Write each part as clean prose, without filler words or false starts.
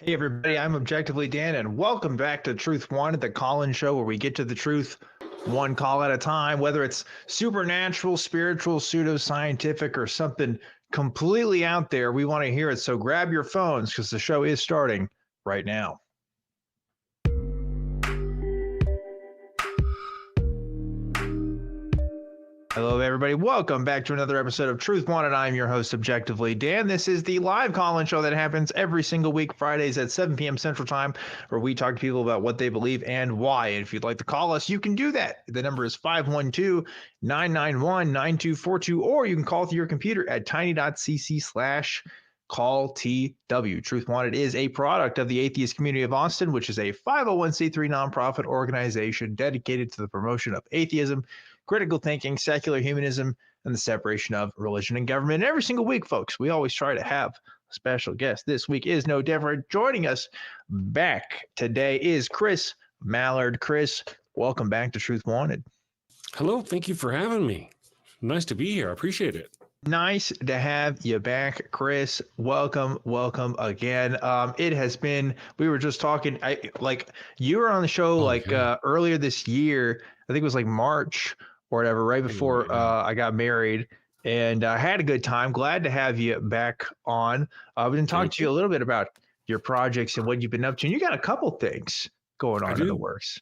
Hey everybody, I'm Objectively Dan, and welcome back to Truth Wanted, the call-in show where we get to the truth one call at a time, whether it's supernatural, spiritual, pseudoscientific, or something completely out there. We want to hear it, so grab your phones because the show is starting right now. Hello, everybody. Welcome back to another episode of Truth Wanted. I'm your host, Objectively Dan. This is the live call-in show that happens every single week, Fridays at 7 p.m. Central Time, where we talk to people about what they believe and why. And if you'd like to call us, you can do that. The number is 512-991-9242, or you can call through your computer at tiny.cc/call TW. Truth Wanted is a product of the Atheist Community of Austin, which is a 501c3 nonprofit organization dedicated to the promotion of atheism, critical thinking, secular humanism, and the separation of religion and government. And every single week, folks, we always try to have a special guest. This week is no different. Joining us back today is Chris Mallard. Chris, welcome back to Truth Wanted. Hello, thank you for having me. Nice to be here. I appreciate it. Nice to have you back, Chris. Welcome again. It has been, we were just talking, you were on the show earlier this year. I think it was like March or whatever, right before I got married, and I had a good time. Glad to have you back on. We're going to talk to you a little bit about your projects and what you've been up to. And you got a couple things going on in the works.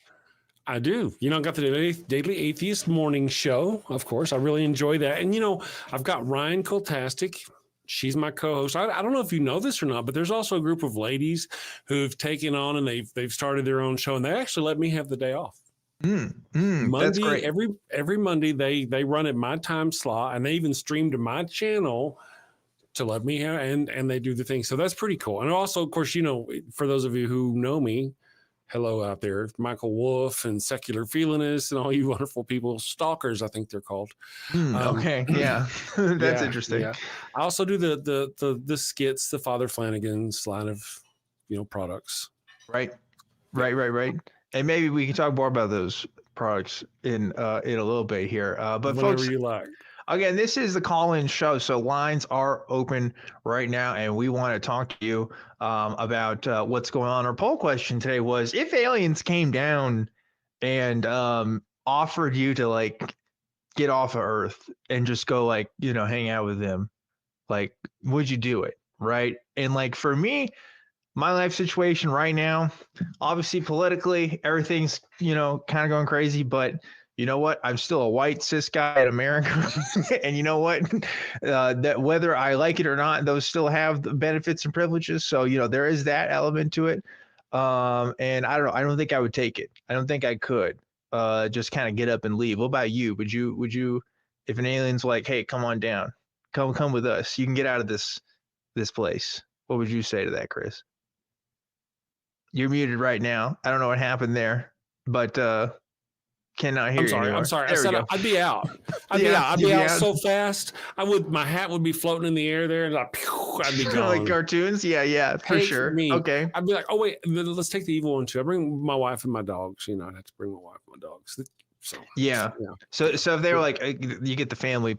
I do. You know, I got the Daily Atheist Morning Show, of course. I really enjoy that. And, you know, I've got Ryan Koltastic. She's my co-host. I don't know if you know this or not, but there's also a group of ladies who've taken on and they've started their own show, and they actually let me have the day off. Monday, that's great. Every Monday they run at my time slot, and they even stream to my channel to let me have, and they do the thing. So that's pretty cool. And also, of course, you know, for those of you who know me, hello out there, Michael Wolf and Secular Feelinist and all you wonderful people, stalkers, I think they're called. Okay, yeah, that's interesting. Yeah. I also do the skits, the Father Flanagan's line of, you know, products. Right. And maybe we can talk more about those products in a little bit here. But whenever folks, you like. Again, this is the call-in show, so lines are open right now, and we want to talk to you about what's going on. Our poll question today was, if aliens came down and offered you to like get off of Earth and just go like, you know, hang out with them, like, would you do it? Right? And like for me, my life situation right now, obviously politically, everything's, you know, kind of going crazy, but you know what? I'm still a white cis guy in America. And you know what? That whether I like it or not, those still have the benefits and privileges. So, you know, there is that element to it. And I don't know. I don't think I would take it. I don't think I could just kind of get up and leave. What about you? Would you, if an alien's like, hey, come on down, come with us, you can get out of this place. What would you say to that, Chris? You're muted right now. I don't know what happened there, but cannot hear you anymore. I'm sorry. I said I'd be out. I'd be out so fast. My hat would be floating in the air there, and I'd be gone. Like cartoons? Yeah, for sure. Okay. I'd be like, oh wait, let's take the evil one too. I bring my wife and my dogs. You know, I'd have to bring my wife and my dogs. So yeah. So if they were like, you get the family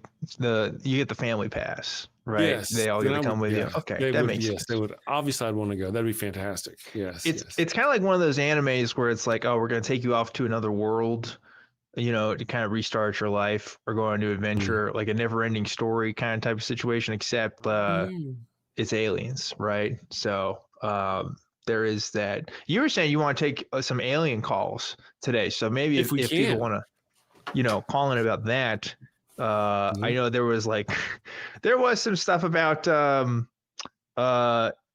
pass, right? Yes. They all get to come with you. Okay, that makes sense. They would. Obviously, I'd want to go. That'd be fantastic. Yes. It's kind of like one of those animes where it's like, oh, we're gonna take you off to another world, you know, to kind of restart your life or go on a new adventure, like a never-ending story kind of type of situation, except it's aliens, right? So there is that. You were saying you want to take some alien calls today, so maybe if people want to, you know, call in about that. I know there was some stuff about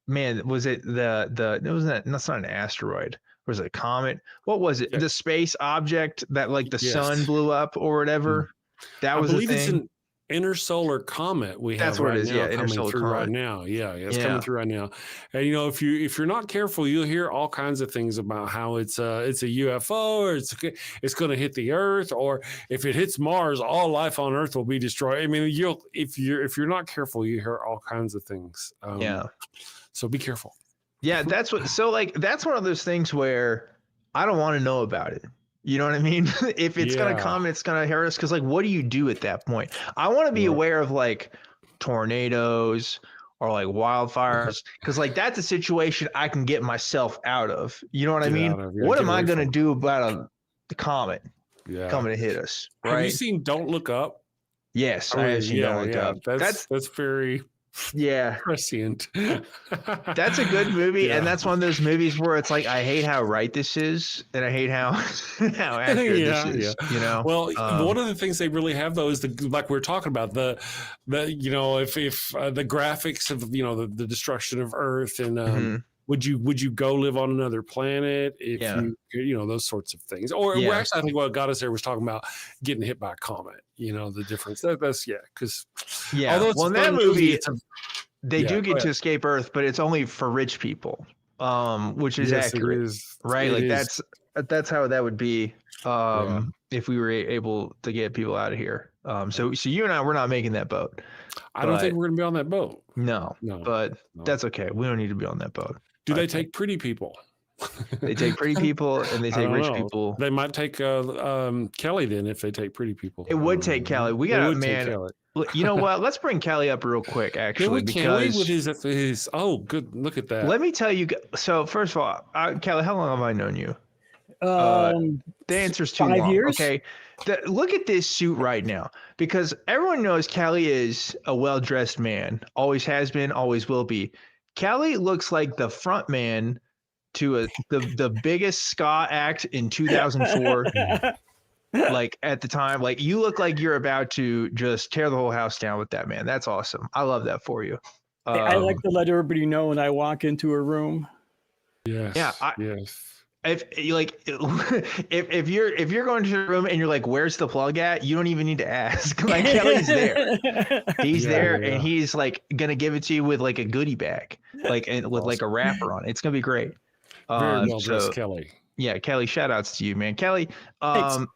man, was it that's not an asteroid. Was it a comet? What was it? Yeah. The space object that like the sun blew up or whatever. That was a thing. It's an intersolar comet we have right now. Yeah, intersolar comet right now. Yeah, it's coming through right now. And you know, if you're not careful, you'll hear all kinds of things about how it's a UFO, or it's going to hit the Earth, or if it hits Mars, all life on Earth will be destroyed. I mean, if you're not careful, you hear all kinds of things. So be careful. Yeah, that's one of those things where I don't want to know about it. You know what I mean? If it's going to come, it's going to hurt us. Because, like, what do you do at that point? I want to be aware of, like, tornadoes or like wildfires, because like that's a situation I can get myself out of. You know what I mean? What am I going to do about the comet coming to hit us? Right? Have you seen Don't Look Up? Yes, I have seen Don't Look Up. That's very prescient. That's a good movie, and that's one of those movies where it's like I hate how right this is, and I hate how accurate this is. You know. Well, one of the things they really have though is like we were talking about the you know if the graphics of the destruction of Earth and would you go live on another planet if you those sorts of things, or actually I think what got us there was talking about getting hit by a comet. The difference. That's because although it's in that movie they do get to escape Earth, but it's only for rich people, which is accurate, right? Like that's how that would be if we were able to get people out of here. So you and I, we're not making that boat. I don't think we're gonna be on that boat. No, but that's okay. We don't need to be on that boat. Do they take pretty people? They take pretty people and they take rich people. They might take Kelly then if they take pretty people. It would take Kelly. We got a man. You know what? Let's bring Kelly up real quick, actually, because with his good. Look at that. Let me tell you. So first of all, Kelly, how long have I known you? The answer's too 5 long. years. Okay. Look at this suit right now, because everyone knows Kelly is a well-dressed man. Always has been, always will be. Kelly looks like the front man to the biggest ska act in 2004. Like at the time, like you look like you're about to just tear the whole house down with that, man. That's awesome. I love that for you. I like to let everybody know when I walk into a room. Yes. Yeah. Yes. If you're going to the room and you're like, where's the plug at? You don't even need to ask. Like Kelly's there. He's there and he's like gonna give it to you with like a goodie bag, like and with like a wrapper on it. It's gonna be great. Very well dressed, Kelly. Yeah, Kelly, shout outs to you, man. Kelly,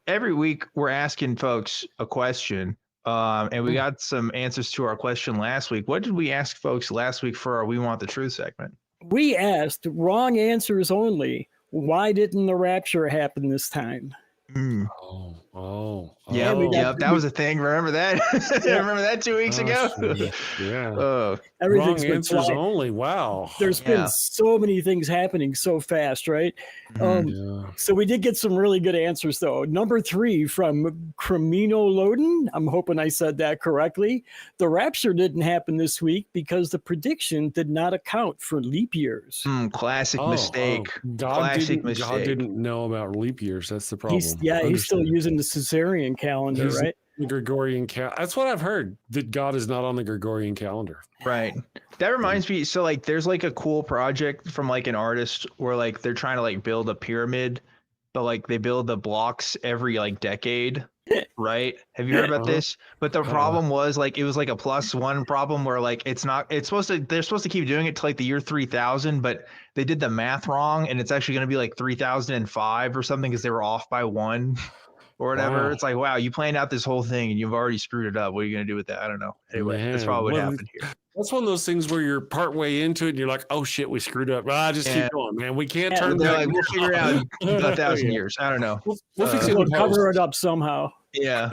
every week we're asking folks a question. And we got some answers to our question last week. What did we ask folks last week for our We Want the Truth segment? We asked wrong answers only. Why didn't the rapture happen this time? Yeah, that was a thing. Remember that? Remember that 2 weeks ago? Yeah. Wrong answers only. Wow. There's been so many things happening so fast, right? So we did get some really good answers, though. Number 3 from Cremino Loden. I'm hoping I said that correctly. The rapture didn't happen this week because the prediction did not account for leap years. Classic mistake. God didn't know about leap years. That's the problem. He's still using the Caesarean calendar, right? The Gregorian calendar. That's what I've heard, that God is not on the Gregorian calendar. Right. That reminds me. So like, there's like a cool project from like an artist where like they're trying to like build a pyramid, but like they build the blocks every like decade. Right. Have you heard about this? But the problem was like, it was like a +1 problem where like, they're supposed to keep doing it to like the year 3000, but they did the math wrong. And it's actually going to be like 3005 or something, because they were off by 1 or whatever. Wow. It's like, wow, you planned out this whole thing and you've already screwed it up. What are you going to do with that? I don't know. Anyway, that's probably what happened here. That's one of those things where you're part way into it and you're like, oh shit, we screwed up. Just keep going, man. We can't turn back. Like, we'll figure it out in 1,000 years. I don't know. We'll cover it up somehow. Yeah.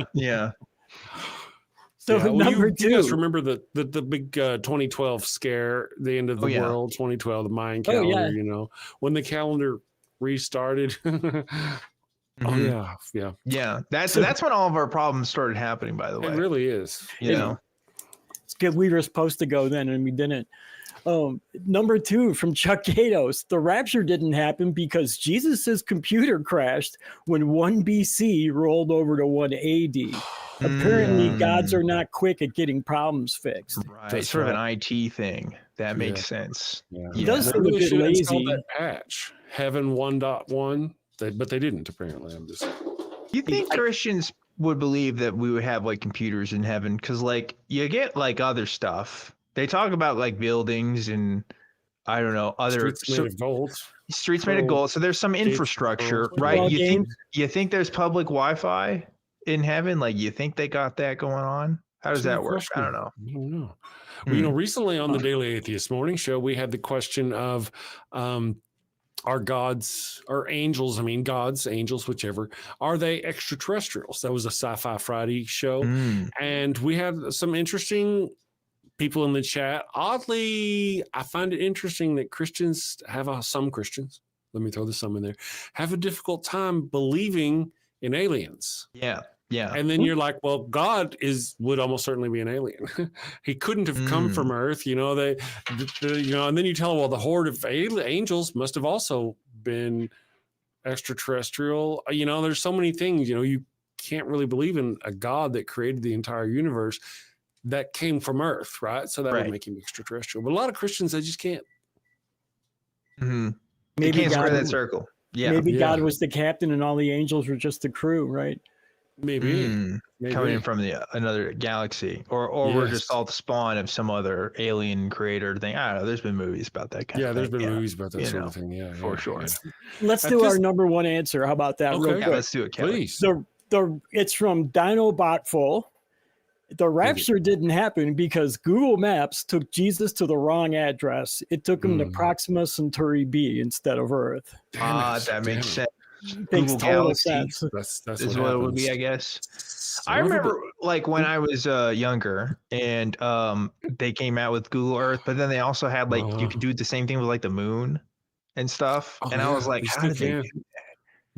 So number 2. You guys remember the big 2012 scare, the end of the world, 2012, the Mayan calendar, when the calendar restarted. Yeah. That's when all of our problems started happening, by the way. It really is. It's good. We were supposed to go then and we didn't. Number 2 from Chuck Gatos. The rapture didn't happen because Jesus's computer crashed when 1 BC rolled over to 1 AD. Apparently, gods are not quick at getting problems fixed. Right. It's sort of an IT thing. That makes sense. He does seem a bit lazy. That patch, Heaven 1.1, but they didn't, apparently. You think Christians would believe that we would have like computers in heaven? Because like you get like other stuff. They talk about like buildings and I don't know, other streets made of gold. Streets made of gold. So there's some infrastructure, right? You think there's public Wi-Fi in heaven? Like you think they got that going on? How does that work? I don't know. Well, recently on the Daily Atheist Morning Show, we had the question of are gods or angels, angels, whichever, are they extraterrestrials? That was a Sci-Fi Friday show. And we had some interesting people in the chat. Oddly, I find it interesting that Christians have some Christians. Let me throw the some in there. Have a difficult time believing in aliens. Yeah. Yeah. And then you're like, well, God would almost certainly be an alien. He couldn't have come from Earth, you know. And then you tell, well, the horde of angels must have also been extraterrestrial. You know, there's so many things, you know, you can't really believe in a God that created the entire universe that came from Earth, right? So that would make him extraterrestrial. But a lot of Christians, they just can't. Mm-hmm. Maybe can't square that circle. Yeah. Maybe God was the captain and all the angels were just the crew, right? Maybe. Coming in from another galaxy, or we're just all the spawn of some other alien creator thing. I don't know. There's been movies about that kind of thing. There's been movies about that sort of thing. Yeah, for sure. Let's do our number one answer. How about that? Okay. Real quick? Let's do it, Kelly. Please. It's from Dinobotful. The rapture didn't happen because Google Maps took Jesus to the wrong address. It took him to Proxima Centauri B instead of Earth. That makes sense. Makes total sense. That's what it would be, I guess. So I remember like when I was younger and they came out with Google Earth, but then they also had like you could do the same thing with like the moon and stuff. And I was like, how did they do that?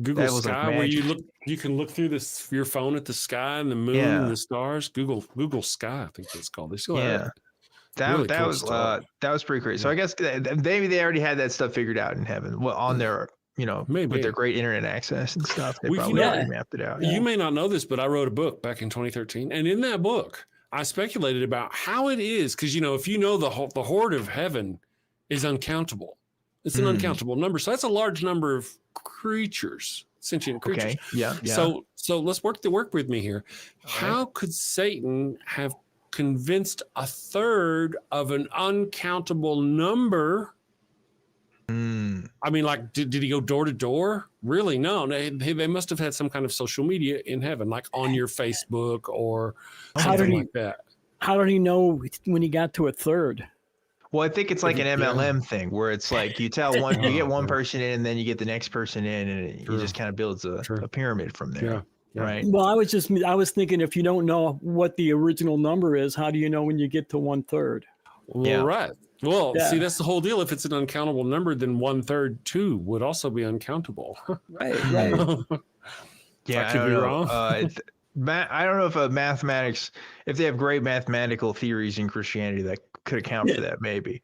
Google Sky, where you can look through your phone at the sky and the moon and the stars. Google Sky, I think that's called. They still have it. That was pretty crazy. So I guess maybe they already had that stuff figured out in heaven. Well, on their with their great internet access and stuff, they probably already mapped it out. You may not know this, but I wrote a book back in 2013, and in that book, I speculated about how it is because if you know the horde of heaven is uncountable. It's an uncountable number, so that's a large number of creatures, sentient creatures. Okay. Yeah. So let's work with me here. How could Satan have convinced a third of an uncountable number? I mean, like, did he go door to door? Really? No. They must have had some kind of social media in heaven, like on your Facebook or something like that. How did he know when he got to a third? Well, I think it's like an MLM thing where it's like you get one person in and then you get the next person in and it just kind of builds a pyramid from there. Yeah. Right. Well, I was thinking if you don't know what the original number is, how do you know when you get to 1/3? Well, right. Well, see, that's the whole deal. If it's an uncountable number, then 1/3 too would also be uncountable. Right. Yeah, I could be wrong. I don't know if mathematics, if they have great mathematical theories in Christianity that could account for that, maybe.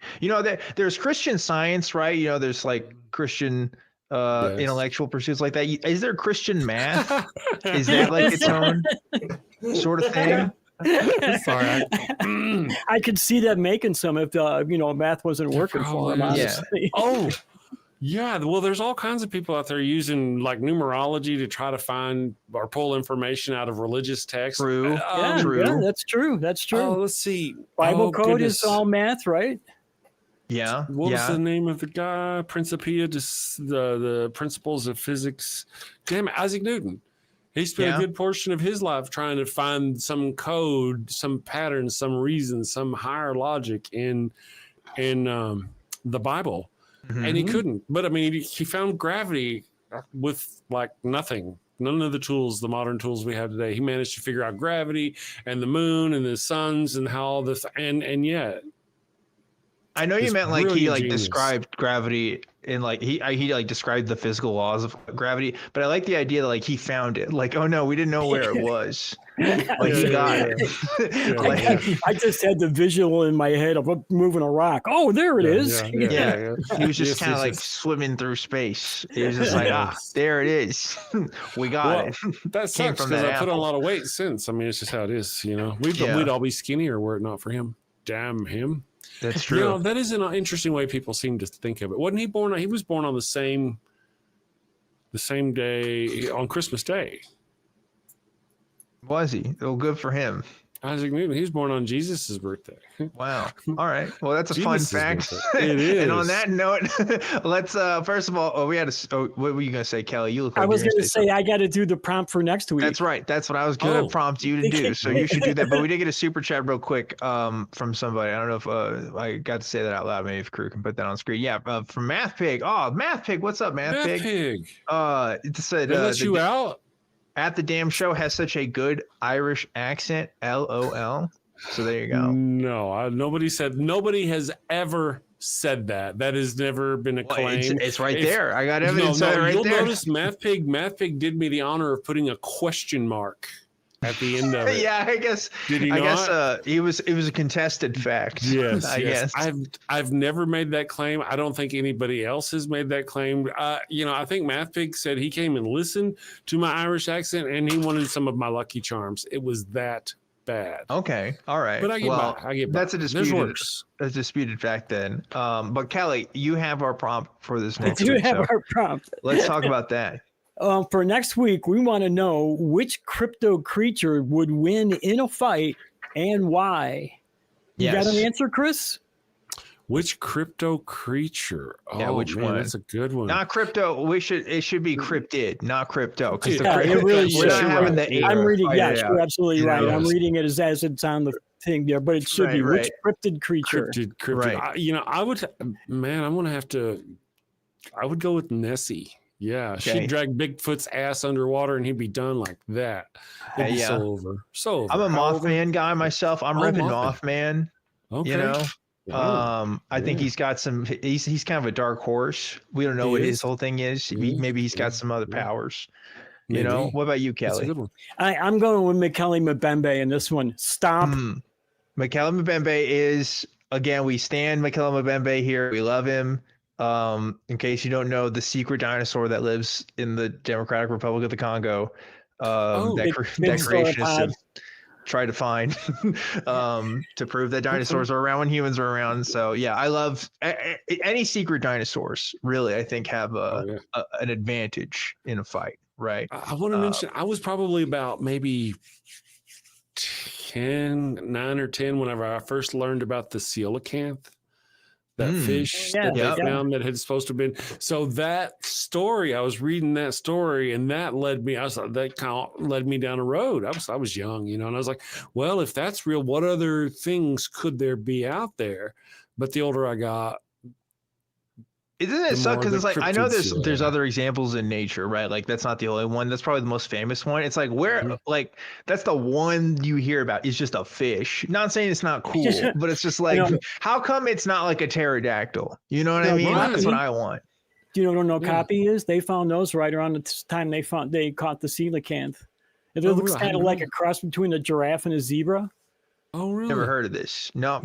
There's Christian Science, right? There's like Christian intellectual pursuits like that. Is there Christian math? Is that like its own sort of thing? Sorry. I could see that making some if math wasn't working for them. Honestly. Yeah. Yeah, well, there's all kinds of people out there using like numerology to try to find or pull information out of religious texts. True. True. Yeah, that's true. Oh, let's see. Bible code is all math, right? Yeah. What was the name of the guy? Principia, the principles of physics. Damn it, Isaac Newton. He spent a good portion of his life trying to find some code, some pattern, some reason, some higher logic in the Bible. And he couldn't. But I mean, he found gravity with like nothing. None of the modern tools we have today. He managed to figure out gravity and the moon and the suns and how all this and yet. I know you meant like he like described gravity in like he like described the physical laws of gravity, but I like the idea that like he found it. Like, oh no, we didn't know where it was. Like he got it. I just had the visual in my head of moving a rock. Oh, there it is. Yeah. He was just kind of like swimming through space. He was just like, there it is. We got it. That sucks because I put on a lot of weight since. I mean, it's just how it is. We'd all be skinnier were it not for him. Damn him. That's true. That is an interesting way people seem to think of it. Wasn't he born? He was born on the same day on Christmas Day. Was he? Oh, good for him. Isaac Newton. He was born on Jesus' birthday. Wow. All right. Well, that's a fun fact. It is. And on that note, let's first of all, what were you gonna say, Kelly? You look like I was gonna say I got to do the prompt for next week. That's right. That's what I was gonna prompt you to do. So you should do that. But we did get a super chat real quick from somebody. I don't know if I got to say that out loud. Maybe if Crew can put that on screen. Yeah, from Math Pig. Oh, Math Pig. What's up, Math Pig? It said let you out. At the damn show has such a good Irish accent. LOL. So there you go. No, nobody has ever said that. That has never been a claim. It's right there. I got evidence right there. You'll notice Math Pig did me the honor of putting a question mark at the end of it. Yeah, I guess. Did he not? Guess it was a contested fact. Yes, I guess. I've never made that claim. I don't think anybody else has made that claim. I think Math Pig said he came and listened to my Irish accent and he wanted some of my Lucky Charms. It was that bad. Okay, all right. But I get by. That's a disputed fact then. But Kelly, you have our prompt for this next week. You have our prompt. Let's talk about that. For next week, we want to know which crypto creature would win in a fight and why. You got an answer, Chris? Which crypto creature? Yeah, which one? That's a good one. Not crypto. It should be cryptid, not crypto. Because it really we're not having the. I'm reading. Yes, you're absolutely right. I'm reading it as it's on the thing there, but it should be which cryptid creature. Cryptid. Right. I would. Man, I'm gonna have to. I would go with Nessie. Yeah, okay. She'd drag Bigfoot's ass underwater and he'd be done like that. It'd be so over. So over. I'm a Mothman guy myself. I'm repping Mothman. Okay. You know. I think he's got some. He's kind of a dark horse. We don't know what his whole thing is. Maybe he's got some other powers. Maybe. You know. What about you, Kelly? That's a good one. I'm going with Mekele Mbembe in this one. Stop. Mekele Mbembe is, again, we stand Mekele Mbembe here. We love him. In case you don't know, the secret dinosaur that lives in the Democratic Republic of the Congo. That creationists have tried to find to prove that dinosaurs are around when humans are around. So yeah, I love any secret dinosaurs. Really, I think have an advantage in a fight. Right. I want to mention I was probably about maybe 9 or 10 whenever I first learned about the coelacanth. That fish that they found that had supposed to have been. So that story, I was reading that story, and that led me. That kind of led me down a road. I was young, and I was like, well, if that's real, what other things could there be out there? But the older I got, isn't it suck? Because it's like I know there's other examples in nature, right? Like that's not the only one. That's probably the most famous one. It's like like that's the one you hear about is just a fish. Not saying it's not cool, but it's just like how come it's not like a pterodactyl? You know what I mean? That's what I want. Do you know what an okapi is? They found those right around the time they caught the coelacanth. It looks kind of like a cross between a giraffe and a zebra. Oh, really? Never heard of this. No.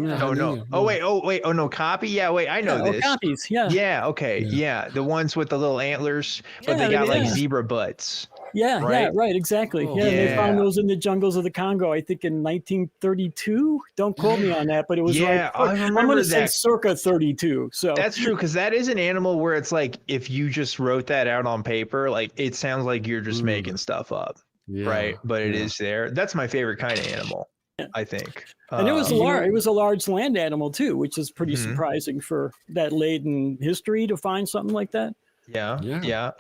Oh, wait. Oh, no. Copy? Yeah, wait. I know this. Copies, yeah. Yeah, okay. Yeah. The ones with the little antlers, but they got like zebra butts. Yeah, right. Exactly. Oh, they found those in the jungles of the Congo, I think in 1932. Don't quote me on that, but it was I remember I'm going to say circa 32. So that's true, because that is an animal where it's like if you just wrote that out on paper, like it sounds like you're just making stuff up, right? But it is there. That's my favorite kind of animal. I think, and it was a large land animal too, which is pretty surprising for that late in history to find something like that. Yeah.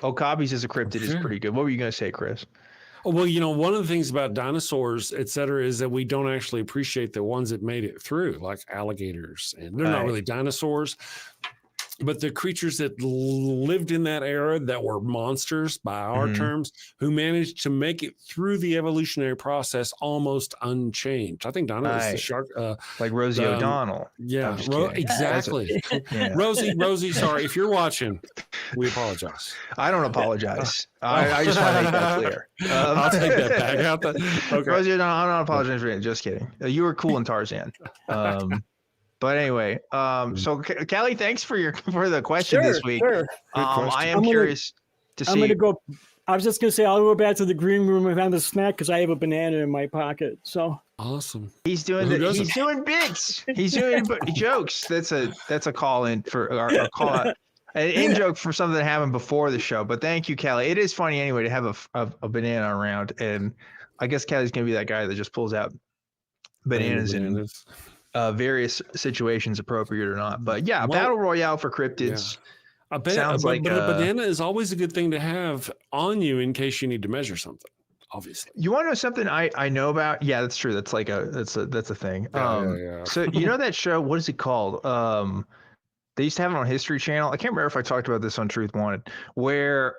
Okapi's as a cryptid is pretty good. What were you going to say, Chris? Oh, well, one of the things about dinosaurs, et cetera, is that we don't actually appreciate the ones that made it through, like alligators, and they're not really dinosaurs. But the creatures that lived in that era that were monsters by our terms, who managed to make it through the evolutionary process almost unchanged. I think Donna is the shark. Like Rosie O'Donnell. Yeah, exactly. Rosie, sorry. If you're watching, we apologize. I don't apologize. I just want to make that clear. I'll take that back out. Okay. Rosie O'Donnell, I'm not apologizing for it. Just kidding. You were cool in Tarzan. But anyway, so Kelly, thanks for the question this week. Sure. I am curious to see. I'm going to go. I was just going to say, I'll go back to the green room and have a snack because I have a banana in my pocket. So awesome. He's doing he's doing bits. He's doing jokes. That's a call in for our call out. An in joke for something that happened before the show. But thank you, Kelly. It is funny anyway to have a banana around, and I guess Kelly's going to be that guy that just pulls out bananas in various situations, appropriate or not. But yeah, battle royale for cryptids. I bet sounds like a banana is always a good thing to have on you in case you need to measure something. Obviously, you want to know something I know about? Yeah, that's true. That's like that's a thing. So you know that show? What is it called? They used to have it on History Channel. I can't remember if I talked about this on Truth Wanted, where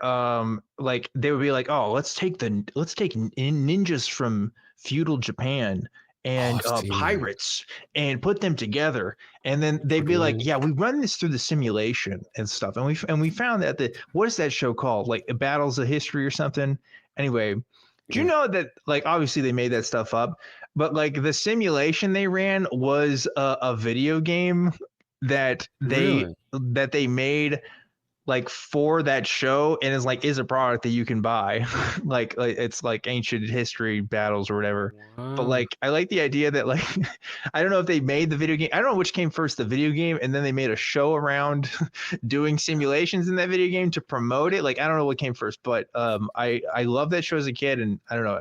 like they would be like, oh, let's take ninjas from feudal Japan and pirates and put them together, and then they'd be like, yeah, we run this through the simulation and stuff, and we found that what is that show called, like Battles of History or something? Anyway, do you know that, like, obviously they made that stuff up, but like the simulation they ran was a video game that they made like for that show, and is a product that you can buy. like it's like ancient history battles or whatever. But like I like the idea that, like, I don't know if they made the video game, I don't know which came first, the video game, and then they made a show around doing simulations in that video game to promote it. Like, I don't know what came first, but I love that show as a kid, and I don't know,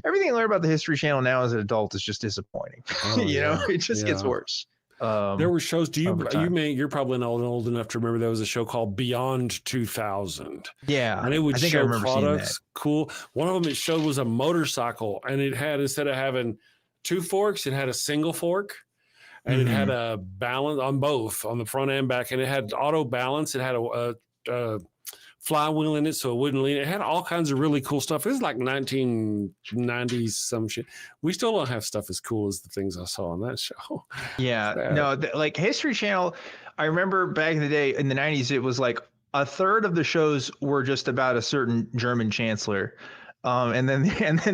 everything I learned about the History Channel now as an adult is just disappointing. Know, it just gets worse. There were shows. You're probably not old enough to remember there was a show called Beyond 2000. Yeah, and it would show products. Cool. One of them it showed was a motorcycle, and it had, instead of having two forks, it had a single fork, and it had a balance on both, on the front and back, and it had auto balance. It had a flywheel in it, so it wouldn't lean. It had all kinds of really cool stuff. It was like 1990s some shit. We still don't have stuff as cool as the things I saw on that show. Yeah, no, like History Channel, I remember back in the day in the 90s, it was like a third of the shows were just about a certain German chancellor. And then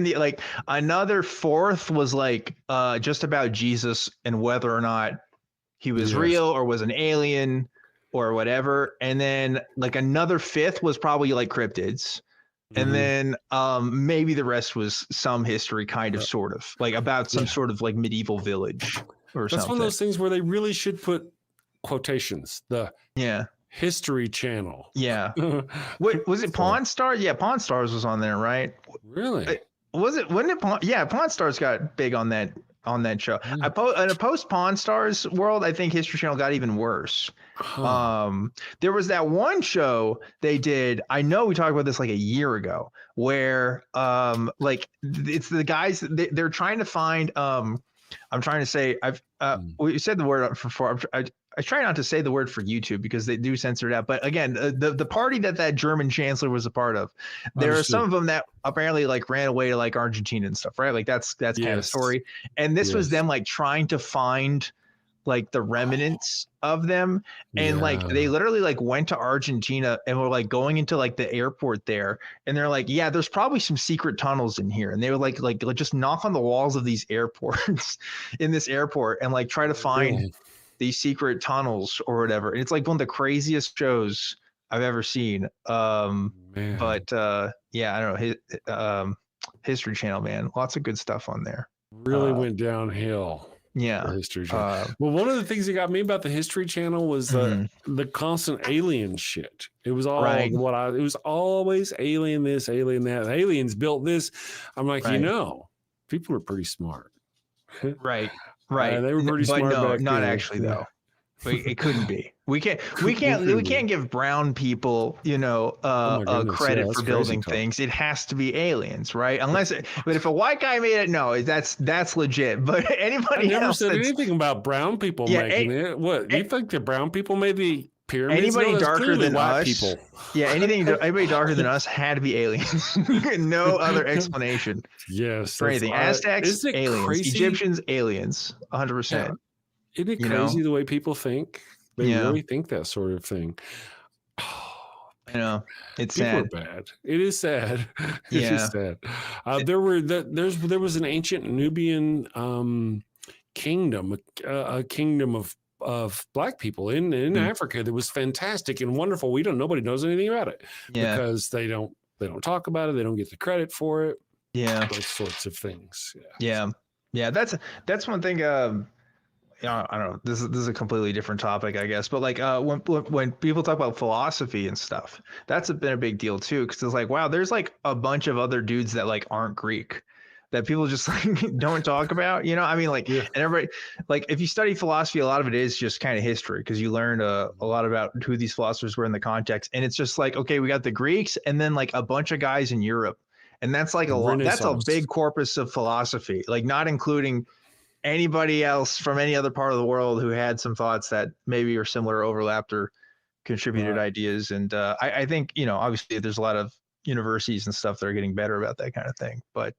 the like another fourth was like just about Jesus and whether or not he was real or was an alien or whatever. And then like another fifth was probably like cryptids. And then maybe the rest was some history, kind of, sort of, like about some sort of like medieval village or something. That's one of those things where they really should put quotations. The History Channel. Yeah. What was it? Pawn Stars? Yeah, Pawn Stars was on there, right? Really? Wasn't it? Pawn Stars got big on that show. In a post Pawn Stars world, I think History Channel got even worse. There was that one show they did, I know we talked about this like a year ago, where like it's the guys, they're trying to find I'm trying to say, we said the word before. I try not to say the word for YouTube because they do censor it out. But again, the party that German chancellor was a part of, there are some of them that apparently like ran away to like Argentina and stuff, right? Like that's kind of story. And this was them like trying to find like the remnants of them. And like they literally like went to Argentina and were like going into like the airport there. And they're like, yeah, there's probably some secret tunnels in here. And they would like just knock on the walls of these airports in this airport and like try to find these secret tunnels or whatever. And it's like one of the craziest shows I've ever seen. But yeah, I don't know. History Channel, man, lots of good stuff on there. Really went downhill. Yeah. History Channel. Well, one of the things that got me about the History Channel was the constant alien shit. It was all it was always alien this, alien that. Aliens built this. I'm like, people are pretty smart. Right. They were pretty smart. No, back not then. actually though. It couldn't be. We can't give brown people, credit for building things. It has to be aliens, right? But if a white guy made it, no, that's legit. But anybody I never else said anything about brown people making it. What you think the brown people made the pyramids? Anybody darker than us? People. Yeah, anybody darker than us had to be aliens. No other explanation. Yes, for anything. Aztecs, aliens. Crazy? Egyptians, aliens. 100%. Isn't it crazy the way people think? They really think that sort of thing. I know. It's people sad. Are bad. It is sad. It is sad. There was an ancient Nubian kingdom, a kingdom of black people in Africa that was fantastic and wonderful. Nobody knows anything about it because they don't talk about it. They don't get the credit for it. Yeah, those sorts of things. Yeah. That's one thing. I don't know. This is a completely different topic, I guess. But like when people talk about philosophy and stuff, that's been a big deal too. Because it's like, wow, there's like a bunch of other dudes that like aren't Greek that people just like don't talk about. I mean, like, and everybody, like, if you study philosophy, a lot of it is just kind of history because you learn a lot about who these philosophers were in the context. And it's just like, okay, we got the Greeks and then like a bunch of guys in Europe, and that's like that's a big corpus of philosophy, like not including anybody else from any other part of the world who had some thoughts that maybe are similar, overlapped, or contributed ideas. And I think, obviously there's a lot of universities and stuff that are getting better about that kind of thing. But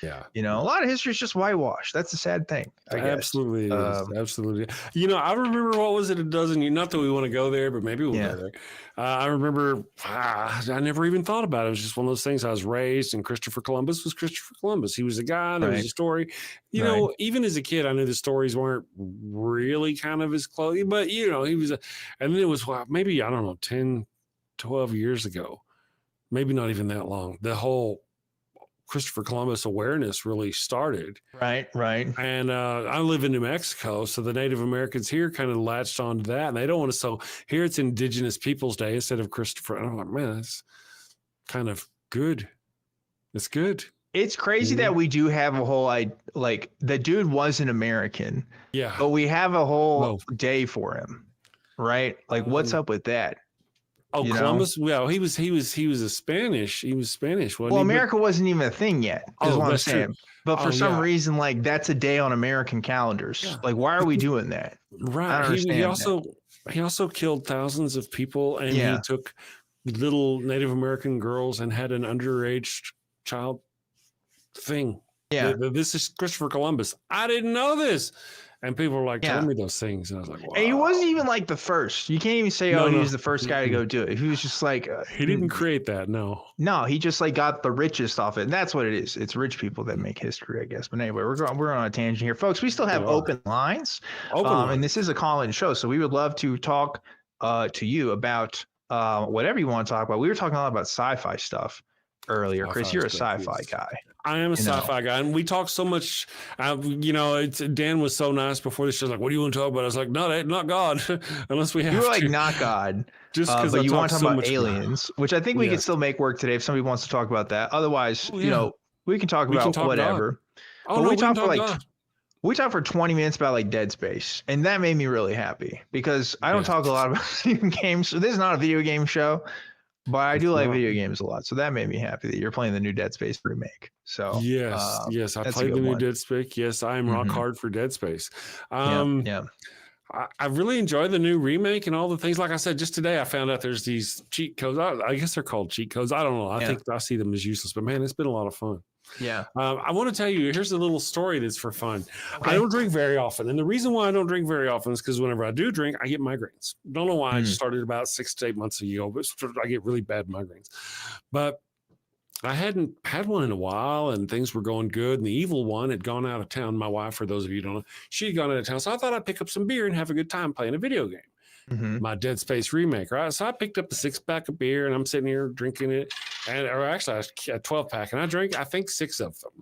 yeah, you know, a lot of history is just whitewash. That's the sad thing. Absolutely is. Absolutely. You know, I remember, what was it, a dozen, not that we want to go there, but maybe we'll go there. I remember, I never even thought about it. It was just one of those things. I was raised, and Christopher Columbus was Christopher Columbus. He was a guy. There was a story. You know, even as a kid, I knew the stories weren't really kind of as close, but you know, he was and then it was maybe, I don't know, 10, 12 years ago, maybe not even that long, the whole Christopher Columbus awareness really started. Right. And I live in New Mexico, so the Native Americans here kind of latched onto that, and they don't want to. So here it's Indigenous Peoples Day instead of Christopher. And I'm like, man, that's kind of good. It's good. It's crazy that we do have a whole, like, the dude was an American. Yeah. But we have a whole day for him, right? Like, what's up with that? Oh, Columbus. Well, he was a Spanish. He was Spanish. Well, America wasn't even a thing yet. Is what I'm saying. True. But for some reason, like, that's a day on American calendars. Yeah. Like, why are we doing that? Right. I don't understand he also killed thousands of people, and he took little Native American girls and had an underage child thing. Yeah. This is Christopher Columbus. I didn't know this. And people were like telling me those things. And I was like, wow. And he wasn't even like the first. You can't even say, he was the first guy to go do it. He was just like... he didn't create that, no. No, he just like got the richest off it. And that's what it is. It's rich people that make history, I guess. But anyway, we're on a tangent here. Folks, we still have open lines. And this is a call-in show. So we would love to talk to you about whatever you want to talk about. We were talking a lot about sci-fi stuff earlier. Chris, you're a sci-fi guy. I am a sci-fi guy, and we talk so much. You know, Dan was so nice before this show. Like, what do you want to talk about? I was like, no, not God, unless we have. You were like, not God, just because. But you want to talk about aliens, which I think we could still make work today if somebody wants to talk about that. Otherwise, you know, we can talk about whatever. Oh, no, we talk for like. We talked for 20 minutes about like Dead Space, and that made me really happy because I don't talk a lot about video games. So this is not a video game show. But I do like video games a lot, so that made me happy that you're playing the new Dead Space remake. So yes, I played the new Dead Space. Yes, I am rock hard for Dead Space. I really enjoy the new remake and all the things. Like I said, just today I found out there's these cheat codes. I guess they're called cheat codes. I don't know. I think I see them as useless, but man, it's been a lot of fun. Yeah. I want to tell you, here's a little story that's for fun. Okay. I don't drink very often. And the reason why I don't drink very often is because whenever I do drink, I get migraines. Don't know why. I just started about 6 to 8 months ago, but I get really bad migraines. But I hadn't had one in a while, and things were going good. And the evil one had gone out of town. My wife, for those of you who don't know, she had gone out of town. So I thought I'd pick up some beer and have a good time playing a video game. My Dead Space remake, right? So I picked up a 6-pack of beer, and I'm sitting here drinking it, or actually a 12-pack, and I drank, I think, 6 of them.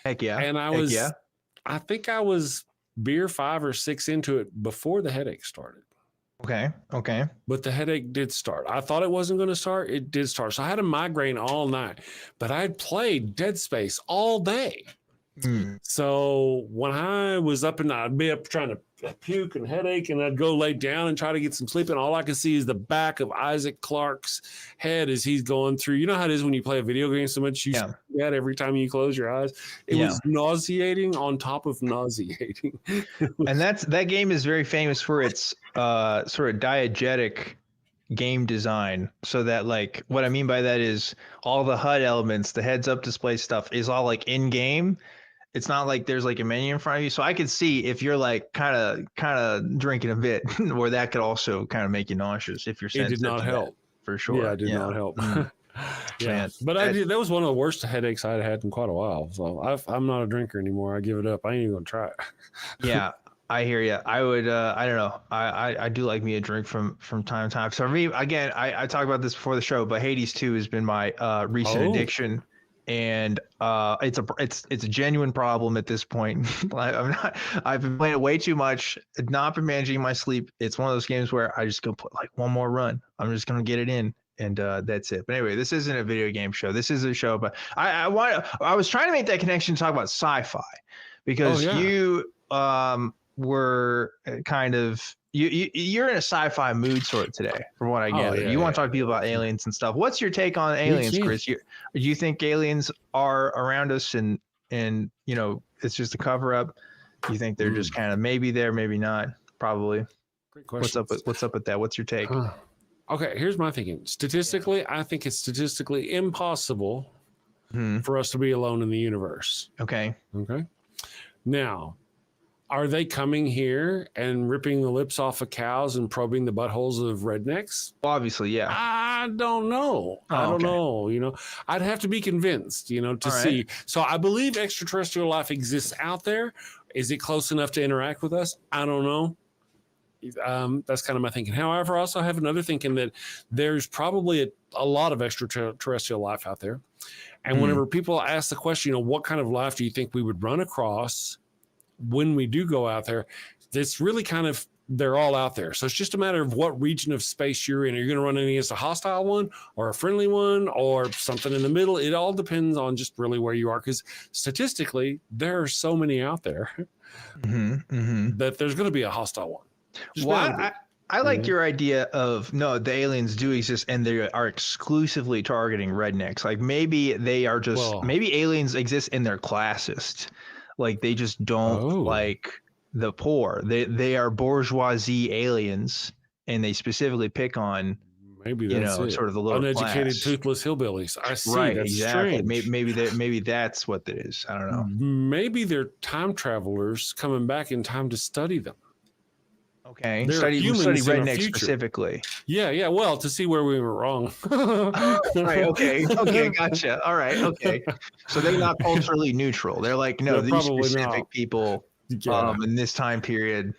Heck yeah! And I think I was beer 5 or 6 into it before the headache started. Okay. But the headache did start. I thought it wasn't going to start. It did start. So I had a migraine all night, but I had played Dead Space all day. So when I was up and I'd be up trying to puke and headache, and I'd go lay down and try to get some sleep, and all I could see is the back of Isaac Clarke's head as he's going through. You know how it is when you play a video game so much you see that every time you close your eyes. It was nauseating on top of nauseating. And that game is very famous for its sort of diegetic game design, so that, like, what I mean by that is all the HUD elements, the heads up display stuff is all like in game. It's not like there's like a menu in front of you. So I could see if you're like kind of drinking a bit, where that could also kind of make you nauseous if you're sensitive. It did not help. For sure. Yeah, it did not help. But that was one of the worst headaches I'd had in quite a while. So I'm not a drinker anymore. I give it up. I ain't even gonna try it. Yeah, I hear you. I would. I don't know. I do like me a drink from time to time. So for me, again, I talked about this before the show, but Hades 2 has been my recent addiction. And it's a genuine problem at this point. I've been playing it way too much, not been managing my sleep. It's one of those games where I just go put like one more run. I'm just gonna get it in, and that's it. But anyway, this isn't a video game show. This is a show, but I was trying to make that connection to talk about sci-fi, because you were kind of you're in a sci-fi mood sort of today, from what I gather. You want to talk to people about aliens and stuff. What's your take on aliens, Chris? Do you think aliens are around us, and you know, it's just a cover up? Do you think they're just kind of maybe there, maybe not? Probably. Great question. What's up with that? What's your take? Okay, here's my thinking. Statistically, I think it's statistically impossible for us to be alone in the universe. Okay. Now, are they coming here and ripping the lips off of cows and probing the buttholes of rednecks? Obviously, yeah. I don't know. I don't know. You know, I'd have to be convinced, you know, to see. So I believe extraterrestrial life exists out there. Is it close enough to interact with us? I don't know. That's kind of my thinking. However, I also have another thinking that there's probably a lot of extraterrestrial life out there. And whenever people ask the question, you know, what kind of life do you think we would run across when we do go out there? It's really kind of, they're all out there. So it's just a matter of what region of space you're in. Are you going to run against a hostile one or a friendly one or something in the middle? It all depends on just really where you are, because statistically, there are so many out there that there's going to be a hostile one. Well, I like your idea of, no, the aliens do exist and they are exclusively targeting rednecks. Like maybe they are just, maybe aliens exist and they're classist. Like they just don't like the poor. They are bourgeoisie aliens and they specifically pick on, maybe that's sort of the lower uneducated, class. Toothless hillbillies. I see. Right, that's exactly. strange. Maybe that's what it is. I don't know. Maybe they're time travelers coming back in time to study them. Okay, study rednecks specifically. Yeah. Well, to see where we were wrong. Right. Okay. Gotcha. All right. Okay. So they're not culturally neutral. They're like, no, these specific people in this time period,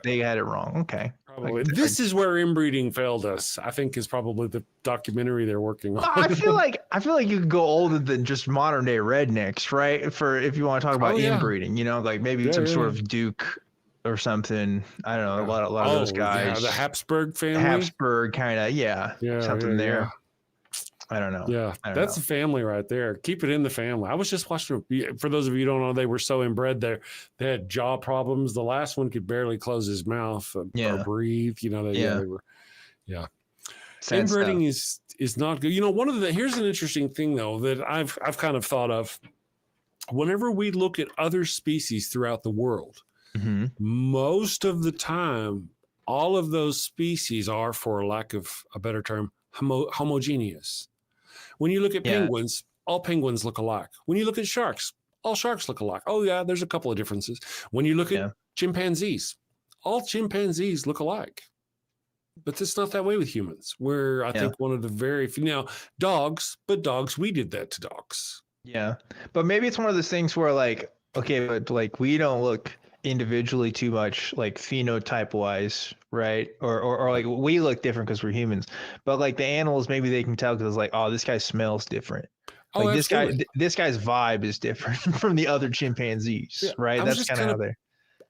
they had it wrong. Okay. Probably. This is where inbreeding failed us, I think, is probably the documentary they're working on. I feel like you could go older than just modern day rednecks, right? For if you want to talk about inbreeding, you know, like maybe some sort of Duke or something. I don't know. A lot of those guys. Yeah, the Habsburg family. Habsburg kind of, something there. I don't know. Yeah, that's a family right there. Keep it in the family. I was just watching. For those of you who don't know, they were so inbred. They had jaw problems. The last one could barely close his mouth or breathe. You know, they were. Yeah, inbreeding is not good. You know, here's an interesting thing though that I've kind of thought of. Whenever we look at other species throughout the world. Most of the time, all of those species are, for lack of a better term, homogeneous. When you look at penguins, all penguins look alike. When you look at sharks, all sharks look alike. Oh yeah, there's a couple of differences. When you look at chimpanzees, all chimpanzees look alike. But it's not that way with humans. We're, I think, one of the very few. Now, dogs, we did that to dogs. Yeah, but maybe it's one of those things where like, okay, but like we don't look individually too much like phenotype wise, right? Or like we look different because we're humans, but like the animals, maybe they can tell because it's like, oh, this guy smells different. Like this guy's vibe is different from the other chimpanzees, right? That's kind of how they.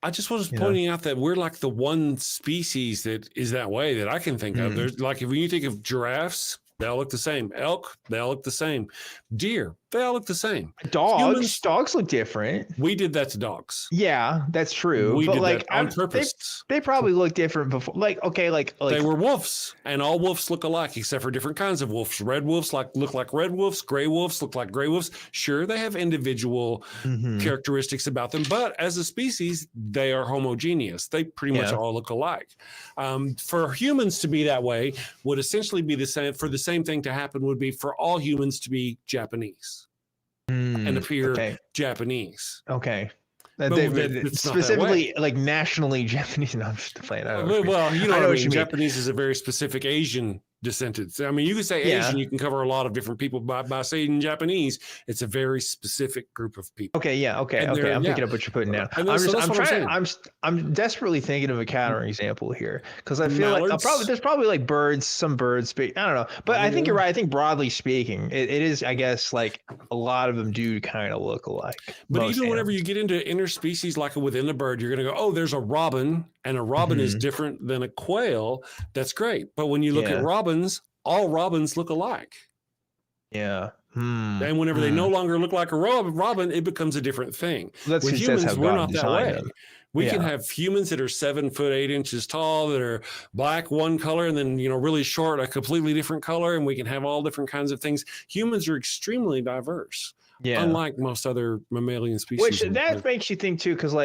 I just was pointing out that we're like the one species that is that way that I can think of. There's like, when you think of giraffes, they all look the same. Elk, they all look the same. Deer, they all look the same. Dogs look different. We did that to dogs. Yeah, that's true. We did that on purpose. They probably looked different before. Like they were wolves, and all wolves look alike except for different kinds of wolves. Red wolves look like red wolves. Gray wolves look like gray wolves. Sure, they have individual characteristics about them, but as a species, they are homogeneous. They pretty much all look alike. For humans to be that way would essentially be the same. For the same thing to happen would be for all humans to be Japanese and appear Japanese. Okay. Specifically, like nationally Japanese. No, I'm just playing. Well, you know what I mean. Japanese is a very specific Asian descendants. I mean, you can say Asian, you can cover a lot of different people. By saying Japanese, it's a very specific group of people. Okay, I'm picking up what you're putting down. I'm desperately thinking of a counterexample here because I feel like there's probably like some birds speak. I don't know, but I think you're right. I think broadly speaking, it is. I guess like a lot of them do kind of look alike. But even whenever you get into interspecies, like within a bird, you're going to go, oh, there's a robin, and a robin is different than a quail. That's great. But when you look at robins, all robins look alike. Yeah. And whenever they no longer look like a robin, it becomes a different thing. With humans, we're not that way. We can have humans that are 7 foot 8 inches tall, that are black, one color, and then, really short, a completely different color. And we can have all different kinds of things. Humans are extremely diverse. Yeah. Unlike most other mammalian species. Which that makes you think too, because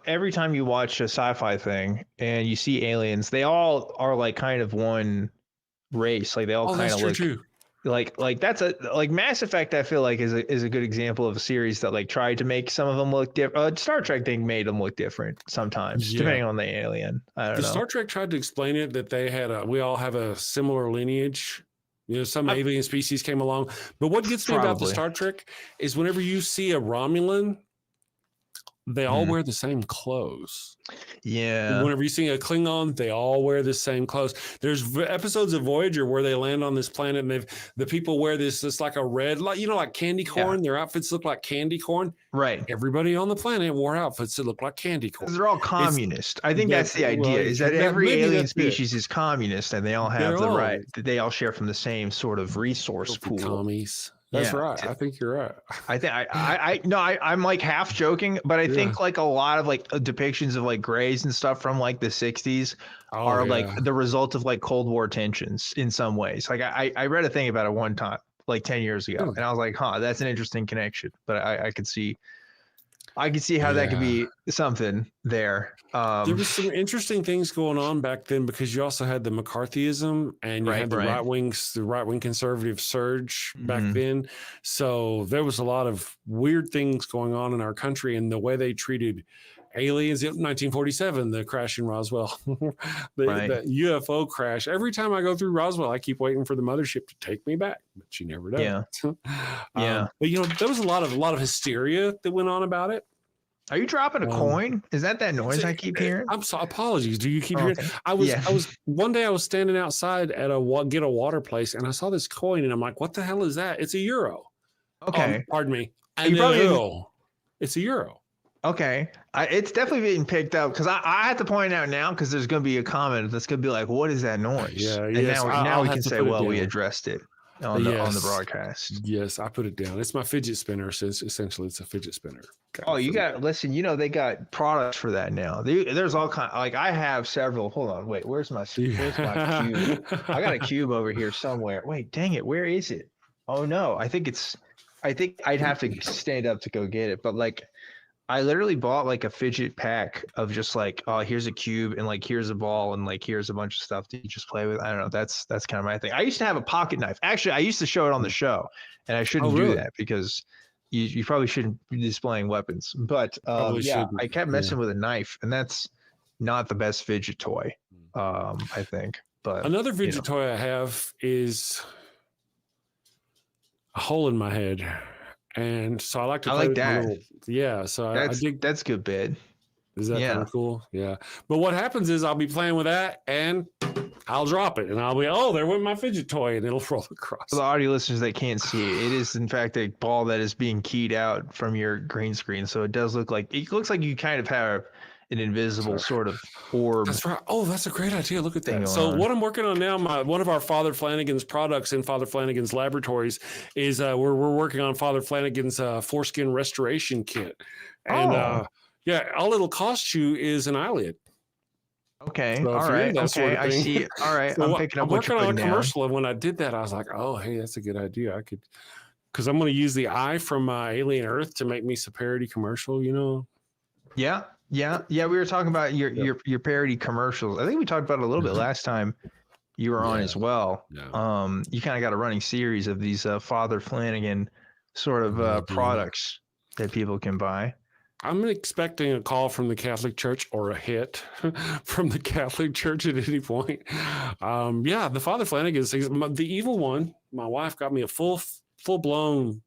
every time you watch a sci-fi thing and you see aliens, they all are like kind of one race. Like they all kind of look too. like that's like Mass Effect. I feel like is a good example of a series that like tried to make some of them look different. Star Trek thing made them look different sometimes, depending on the alien. I don't know. Star Trek tried to explain it that they had we all have a similar lineage. You know, some alien species came along. But what gets me about the Star Trek is whenever you see a Romulan, they all wear the same clothes. Yeah. Whenever you see a Klingon, they all wear the same clothes. There's episodes of Voyager where they land on this planet and the people wear this like a red, like, you know, like candy corn. Their outfits look like candy corn. Right. Everybody on the planet wore outfits that look like candy corn. They're all communist. I think that's the idea, is that every alien species is communist and they all have the right. They all share from the same sort of resource pool. Commies. That's right. I think you're right. I'm like half joking, but I think like a lot of like depictions of like grays and stuff from like the 60s are like the result of like Cold War tensions in some ways. Like I read a thing about it one time, like 10 years ago, and I was like, that's an interesting connection. But I could see how that could be something there. There was some interesting things going on back then because you also had the McCarthyism and you had the right wing conservative surge back then. So there was a lot of weird things going on in our country, and the way they treated aliens in 1947, the crash in Roswell, the UFO crash. Every time I go through Roswell, I keep waiting for the mothership to take me back, but she never does. But you know, there was a lot of hysteria that went on about it. Are you dropping a coin? Is that noise I keep hearing? I'm sorry. Apologies. Do you keep hearing? I was one day I was standing outside at a water place and I saw this coin and I'm like, what the hell is that? It's a euro. Okay. Pardon me. And it's a euro. Okay. It's definitely being picked up because I have to point it out now because there's going to be a comment that's going to be like, what is that noise? Yeah. And now we can say, well, we addressed it on the broadcast. Yes, I put it down. It's my fidget spinner. So essentially it's a fidget spinner. Listen, you know, they got products for that now. There's all kind like I have several. Hold on. Wait, where's my cube? I got a cube over here somewhere. Wait, dang it. Where is it? Oh no. I think I'd have to stand up to go get it. But like, I literally bought like a fidget pack of just like, oh, here's a cube and like here's a ball and like here's a bunch of stuff that you just play with. I don't know. That's kind of my thing. I used to have a pocket knife. Actually, I used to show it on the show, and I shouldn't do that because you probably shouldn't be displaying weapons. But I kept messing with a knife, and that's not the best fidget toy. I think. But another fidget toy I have is a hole in my head. And so I like to play with that. So that's good bid. Is that kind of cool? Yeah. But what happens is I'll be playing with that and I'll drop it and I'll be, there went my fidget toy, and it'll roll across. For the audio listeners that can't see it, it is in fact a ball that is being keyed out from your green screen. So it looks like you kind of have an invisible sort of orb. That's right. Oh, that's a great idea. Look at that. So what I'm working on now, one of our Father Flanagan's products in Father Flanagan's laboratories is we're working on Father Flanagan's foreskin restoration kit. And all it'll cost you is an eyelid. Okay. So all right. Okay. I see it. All right. So I'm picking up what you're putting down. I'm working on a commercial, and when I did that, I was like, oh, hey, that's a good idea. I could, because I'm going to use the eye from Alien Earth to make me a parody commercial, you know? Yeah. We were talking about your parody commercials. I think we talked about it a little bit last time you were on as well. Yeah. You kind of got a running series of these Father Flanagan sort of products that people can buy. I'm expecting a call from the Catholic Church or a hit from the Catholic Church at any point. The Father Flanagan, the evil one. My wife got me a full-blown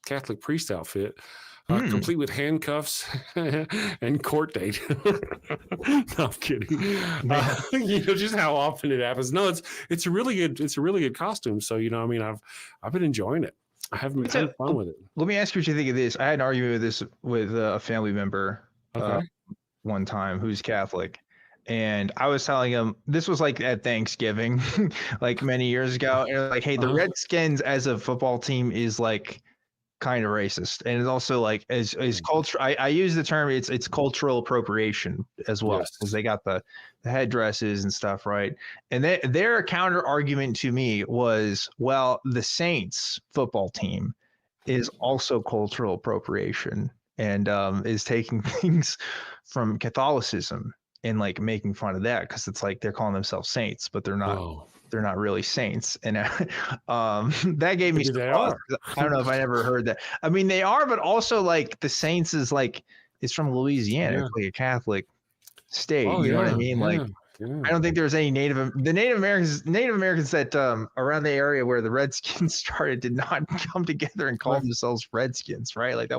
Catholic priest outfit. Complete with handcuffs and court date. No, I'm kidding. Just how often it happens. No, it's a really good costume. So, I mean, I've been enjoying it. I haven't been having fun with it. Let me ask you what you think of this. I had an argument with a family member one time who's Catholic. And I was telling him, this was like at Thanksgiving, like many years ago. And like, hey, the Redskins as a football team is like kind of racist, and it's also like is culture. I use the term it's cultural appropriation as well, because they got the headdresses and stuff, right? And their counter argument to me was, well, the Saints football team is also cultural appropriation and is taking things from Catholicism and like making fun of that, because it's like they're calling themselves saints, but they're not they're not really saints, and that gave me some pause. I don't know if I ever heard that. I mean, they are, but also like the saints is like it's from Louisiana. It's like a Catholic state. You know what I mean? Like, I don't think there's any Native Americans that around the area where the Redskins started did not come together and call themselves Redskins, right? Like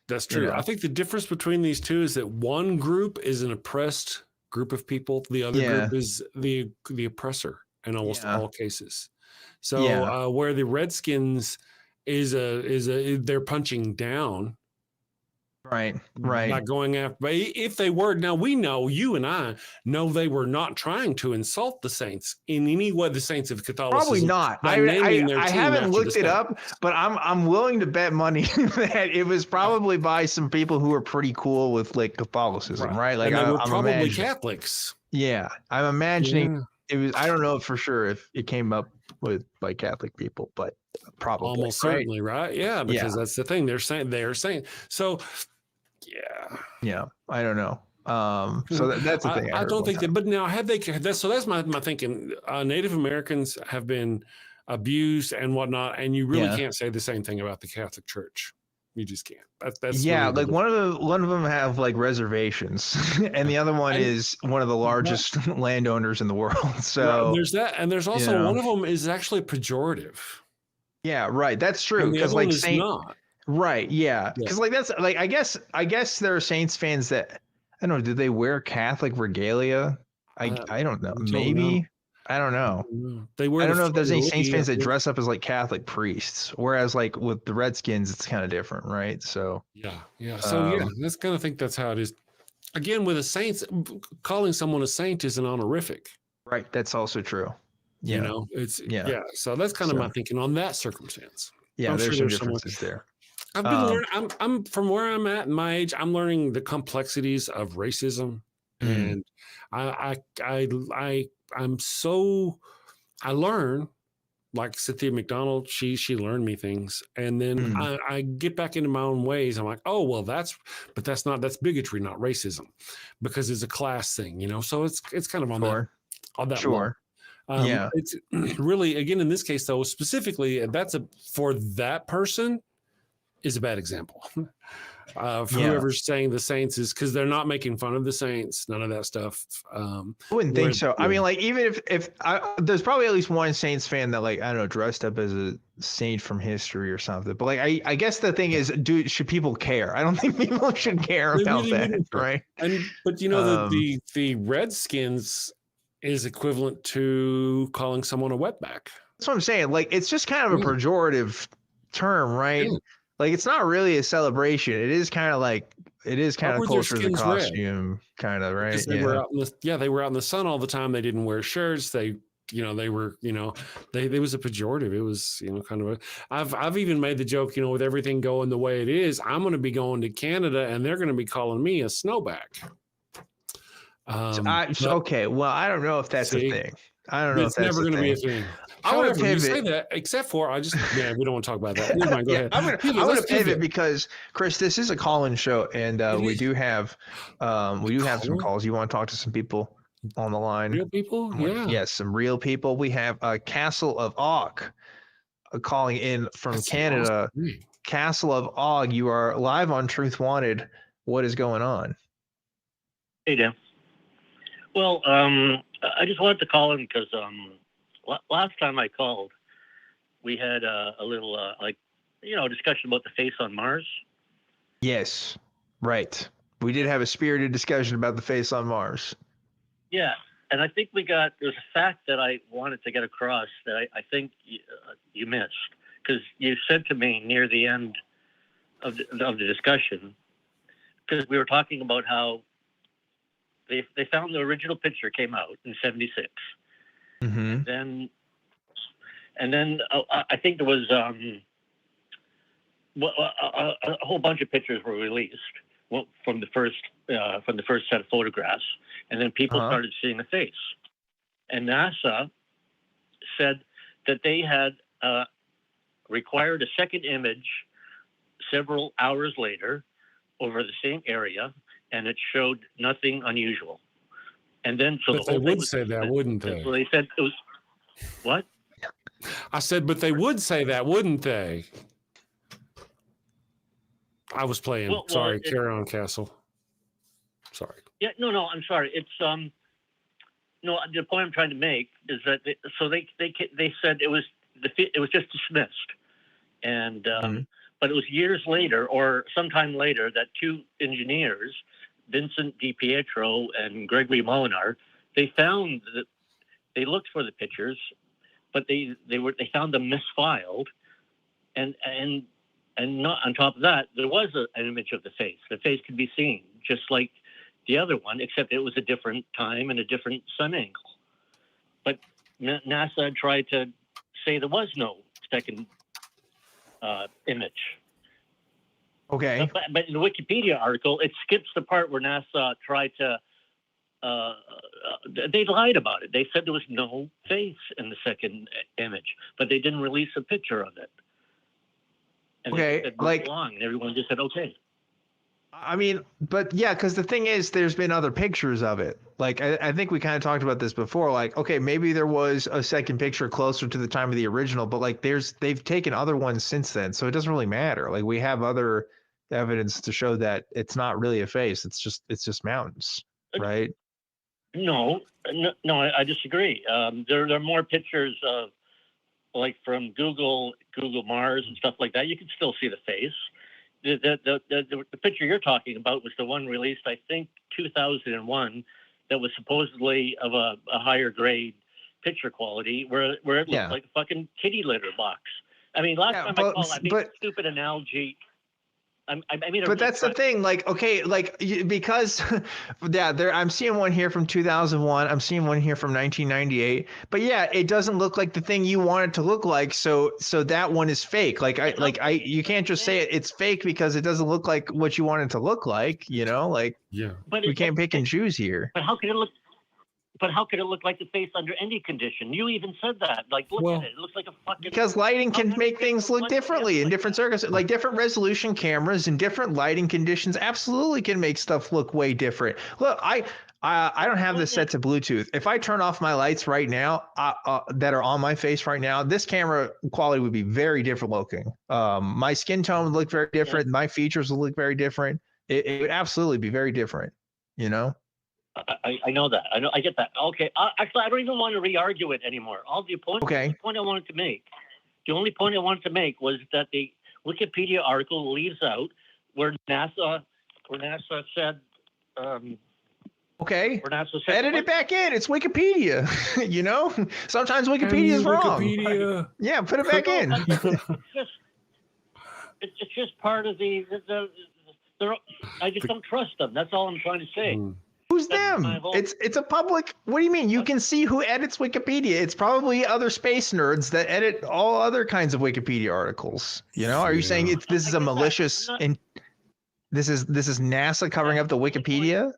that's true. You know. I think the difference between these two is that one group is an oppressed group of people. The other group is the oppressor in almost all cases. So where the Redskins is they're punching down. Right. Not going after, but if they were, now we know, you and I know they were not trying to insult the saints in any way, the saints of Catholicism. Probably not. I haven't looked it up, but I'm willing to bet money that it was probably by some people who were pretty cool with like Catholicism, right? Like and they were probably Catholics. Yeah, I'm imagining it was. I don't know for sure if it came up with by Catholic people, but probably almost certainly, right? Yeah, because that's the thing they're saying. So. Yeah. I don't know. So that's the thing. I don't think that, but now so that's my thinking. Native Americans have been abused and whatnot, and you really can't say the same thing about the Catholic Church. You just can't. That's really like one of them have like reservations, and the other one is one of the largest landowners in the world. So there's that, and there's also one of them is actually pejorative. Yeah, right. That's true. Because like not. Right. Yeah. Because like that's like I guess there are Saints fans that I don't know. Do they wear Catholic regalia? I don't know. Maybe. I don't know. They wear. I don't know if there's any Saints fans that dress up as like Catholic priests, whereas like with the Redskins, it's kind of different, right? So yeah. So that's kind of think that's how it is. Again, with the Saints, calling someone a saint is an honorific. Right. That's also true. Yeah. You know, it's So that's kind of my thinking on that circumstance. Yeah, there's some differences there. I've been learning. I'm from where I'm at in my age. I'm learning the complexities of racism, and I learn like Cynthia McDonald. She learned me things, and then I get back into my own ways. I'm like, oh well, that's bigotry, not racism, because it's a class thing, you know. So it's kind of on that sure. It's really, again, in this case though, specifically, for that person is a bad example. For whoever's saying the Saints is because they're not making fun of the Saints, none of that stuff. I wouldn't think so. I mean, like even if there's probably at least one Saints fan that like I don't know dressed up as a saint from history or something. But like I guess the thing is, should people care? I don't think people should care about that, right? But you know the Redskins is equivalent to calling someone a wetback. That's what I'm saying. Like it's just kind of a pejorative term, right? Yeah. Like it's not really a celebration. It is kind of closer to the costume, kind of, right? They were out in the sun all the time. They didn't wear shirts. They was a pejorative. It was, kind of I've even made the joke, with everything going the way it is, I'm going to be going to Canada and they're going to be calling me a snowback. Okay. Well, I don't know if that's a thing. I don't know if that's never going to be a thing. However, you say that, except for we don't want to talk about that. Never mind, go ahead. I'm going to pivot because Chris, this is a call-in show, and we do have some calls. You want to talk to some people on the line? Real people? Yeah. Yes, some real people. We have Castle of Aughhh calling in from Canada. Awesome. Castle of Aughhh, you are live on Truth Wanted. What is going on? Hey, Dan. Well, I just wanted to call in because last time I called, we had a little discussion about the face on Mars. Yes, right. We did have a spirited discussion about the face on Mars. Yeah, and I think there's a fact that I wanted to get across that I think you missed, because you said to me near the end of the discussion, because we were talking about how they found the original picture came out in '76. Mm-hmm. And then I think there was a whole bunch of pictures were released from the first set of photographs, and then people started seeing the face. And NASA said that they had required a second image several hours later over the same area, and it showed nothing unusual. And then they would say that, wouldn't they? So they said it was. What? I said, but they would say that, wouldn't they? I was playing. Sorry, carry on, Castle. Sorry. Yeah, no, I'm sorry. It's no. The point I'm trying to make is that they said it was just dismissed, and but it was years later or sometime later that two engineers, Vincent DiPietro and Gregory Molinar, they found that they looked for the pictures, but they found them misfiled, and not on top of that, there was an image of the face. The face could be seen, just like the other one, except it was a different time and a different sun angle. But NASA tried to say there was no second image. Okay. But in the Wikipedia article, it skips the part where NASA tried to. They lied about it. They said there was no face in the second image, but they didn't release a picture of it. And okay, said, like along, and everyone just said okay. I mean, but yeah, because the thing is, there's been other pictures of it. Like I think we kind of talked about this before. Like, okay, maybe there was a second picture closer to the time of the original, but like they've taken other ones since then, so it doesn't really matter. Like we have other evidence to show that it's not really a face. It's just mountains, right? No, I disagree. There are more pictures of, like, from Google Mars and stuff like that. You can still see the face. The picture you're talking about was the one released, I think, 2001, that was supposedly of a higher grade picture quality, where it looked like a fucking kitty litter box. I mean, last time I made a stupid analogy. But that's the thing, like, okay, like, because I'm seeing one here from 2001. I'm seeing one here from 1998. But yeah, it doesn't look like the thing you want it to look like. So that one is fake. You can't just say it's fake because it doesn't look like what you want it to look like. You know, like, yeah, but we can't pick and choose here. But how could it look? But how could it look like the face under any condition? You even said that. Like, look at it. It looks like a fucking... Because lighting can make things look differently in different circumstances. Like different resolution cameras and different lighting conditions absolutely can make stuff look way different. Look, I don't have this set to Bluetooth. If I turn off my lights right now that are on my face right now, this camera quality would be very different looking. My skin tone would look very different. Yeah. My features would look very different. It would absolutely be very different, you know? I know that. I get that. Okay. Actually, I don't even want to re-argue it anymore. The point I wanted to make. The only point I wanted to make was that the Wikipedia article leaves out where NASA said. Okay. Where NASA said, edit it back in. It's Wikipedia. You know, sometimes Wikipedia is wrong. Wikipedia. Yeah, put it back in. It's just part of the. I just don't trust them. That's all I'm trying to say. Who's them? It's a public. What do you mean? You can see who edits Wikipedia. It's probably other space nerds that edit all other kinds of Wikipedia articles. You know, are you saying this is a malicious and this is NASA covering up the Wikipedia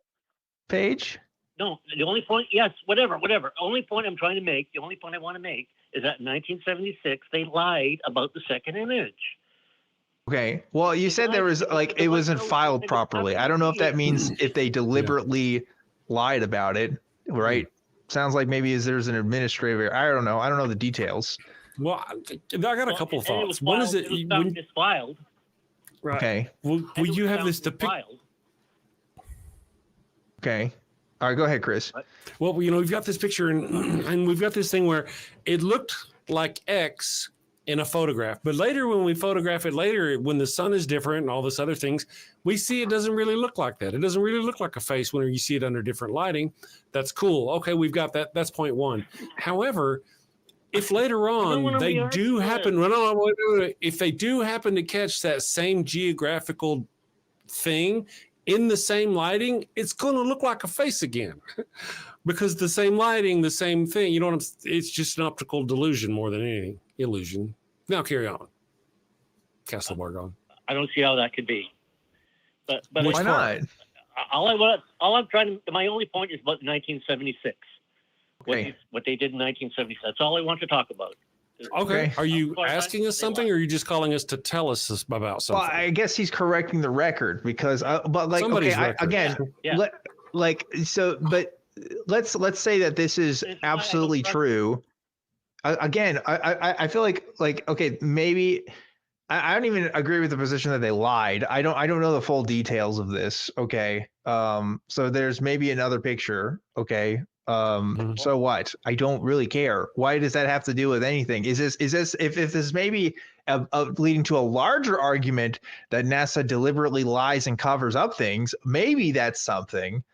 page? No, the only point. Yes, whatever. Only point I'm trying to make. The only point I want to make is that in 1976 they lied about the second image. Okay. Well, you said there was like it wasn't filed properly. I don't know if that means if they deliberately lied about it, right? Sounds like maybe there's an administrator. I don't know. I don't know the details. Well, I got a couple of thoughts. One is it when it's filed. Right. Okay. Will you have this depiction? Okay. All right. Go ahead, Chris. Well, we've got this picture and we've got this thing where it looked like X in a photograph, but later when we photograph it later, when the sun is different and all this other things, we see it doesn't really look like that. It doesn't really look like a face when you see it under different lighting. That's cool. Okay, we've got that. That's point one. However, if later on they do happen, if they do happen to catch that same geographical thing in the same lighting, it's going to look like a face again. Because the same lighting, the same thing, it's just an optical delusion more than anything. Illusion. Now carry on. Castle Bargon. I don't see how that could be. But why not? My only point is about 1976. Okay. What they did in 1976. That's all I want to talk about. Okay. Are you asking us something, or are you just calling us to tell us about something? Well, I guess he's correcting the record because, but like, somebody's record. Let's say that this is absolutely true. again, I feel like okay, maybe I don't even agree with the position that they lied. I don't know the full details of this. Okay, so there's maybe another picture. Okay, so what? I don't really care. Why does that have to do with anything? Is this if this maybe leading to a larger argument that NASA deliberately lies and covers up things? Maybe that's something,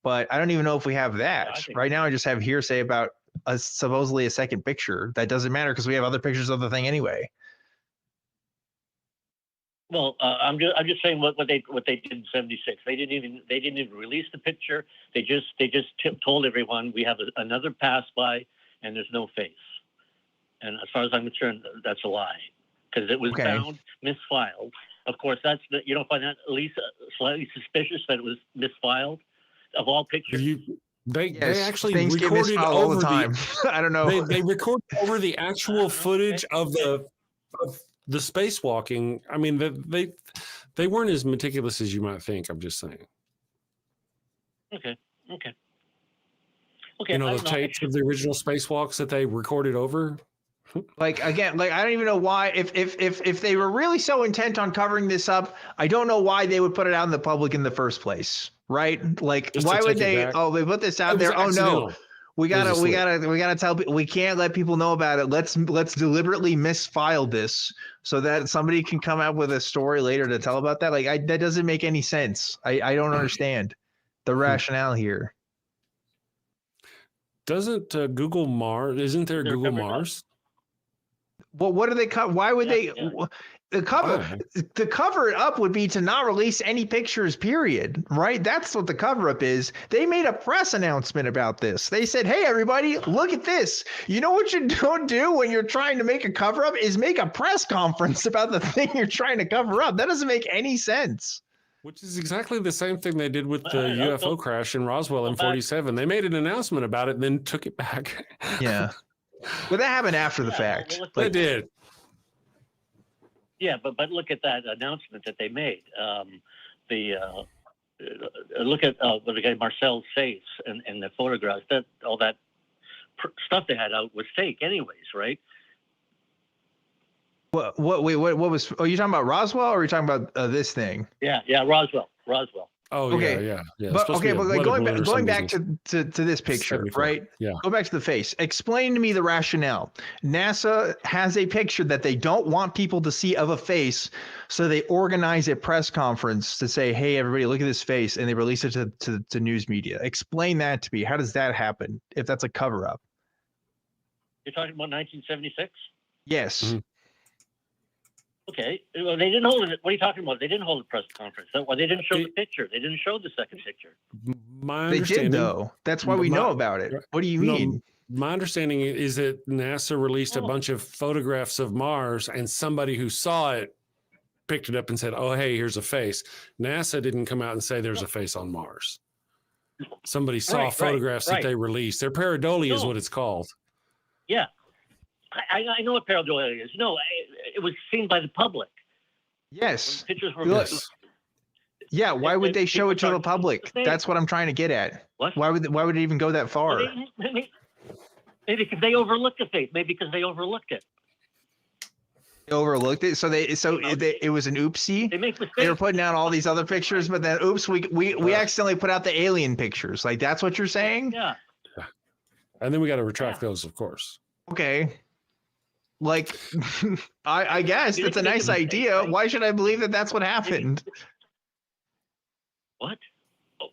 but I don't even know if we have that right now. I just have hearsay about supposedly a second picture. That doesn't matter because we have other pictures of the thing anyway. Well, I'm just saying what they did in '76. They didn't even release the picture. They just told everyone we have another pass by and there's no face. And as far as I'm concerned, that's a lie because it was found misfiled. Of course, you don't find that at least slightly suspicious that it was misfiled of all pictures. They actually recorded all the time. I don't know. They recorded over the actual footage of the spacewalking. I mean, they weren't as meticulous as you might think. I'm just saying. Okay. You know the tapes of the original spacewalks that they recorded over. Like again, I don't even know why. If they were really so intent on covering this up, I don't know why they would put it out in the public in the first place, right? Like, why would they? Oh, they put this out there. Oh no. We gotta tell people. We can't let people know about it. Let's deliberately misfile this so that somebody can come out with a story later to tell about that. Like that doesn't make any sense. I don't understand the rationale here. Doesn't Google Mars? Isn't there Google Mars? Well, what do they cut? Why would they? The cover it up would be to not release any pictures, period. Right? That's what the cover up is. They made a press announcement about this. They said, hey, everybody, look at this. You know what you don't do when you're trying to make a cover up is make a press conference about the thing you're trying to cover up. That doesn't make any sense. Which is exactly the same thing they did with the UFO crash in Roswell in '47. They made an announcement about it and then took it back. Yeah. But that happened after the fact. Well, they did. Yeah, but look at that announcement that they made. Look at the guy Marcel's face and the photographs. That all that stuff they had out was fake, anyways, right? What was? Oh, you talking about Roswell, or are you talking about this thing? Yeah, Roswell. Oh, okay. Yeah. But like going back to this picture, right? Yeah. Go back to the face. Explain to me the rationale. NASA has a picture that they don't want people to see of a face, so they organize a press conference to say, "Hey, everybody, look at this face," and they release it to news media. Explain that to me. How does that happen? If that's a cover up? You're talking about 1976? Yes. Mm-hmm. Okay. Well, they didn't hold it. What are you talking about? They didn't hold a press conference. Well, they didn't show the picture. They didn't show the second picture. They did, though. That's why we know about it. What do you mean? My understanding is that NASA released a bunch of photographs of Mars, and somebody who saw it picked it up and said, "Oh, hey, here's a face." NASA didn't come out and say there's a face on Mars. Somebody saw photographs that they released. Their pareidolia is what it's called. Yeah. I know what pareidolia is. No, it was seen by the public. Yes. Pictures were Yeah, why would they show it to the public? That's what I'm trying to get at. What? Why would it even go that far? Well, maybe because they overlooked the face. Maybe because they overlooked it. They overlooked it, it was an oopsie. They make mistakes. They were putting out all these other pictures, but then oops, we accidentally put out the alien pictures. Like that's what you're saying? Yeah. And then we got to retract those, of course. Okay. Like, I guess it's a nice idea. Why should I believe that that's what happened? What? Oh,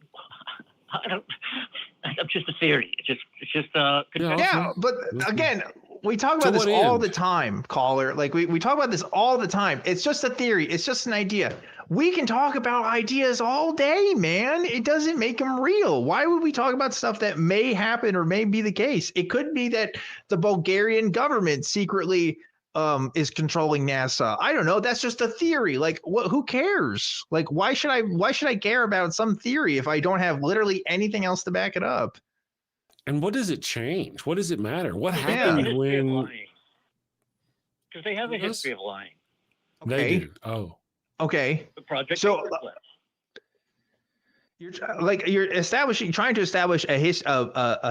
I'm just a theory. It's just yeah, but again, we talk about this all the time, caller. Like we talk about this all the time. It's just a theory. It's just an idea. We can talk about ideas all day, man. It doesn't make them real. Why would we talk about stuff that may happen or may be the case? It could be that the Bulgarian government secretly is controlling NASA. I don't know. That's just a theory. Like, who cares? Like, why should I care about some theory if I don't have literally anything else to back it up? And what does it change? What does it matter? What happened when? Because they have a history of lying. They do. Oh. Okay. The project. So you're trying to establish a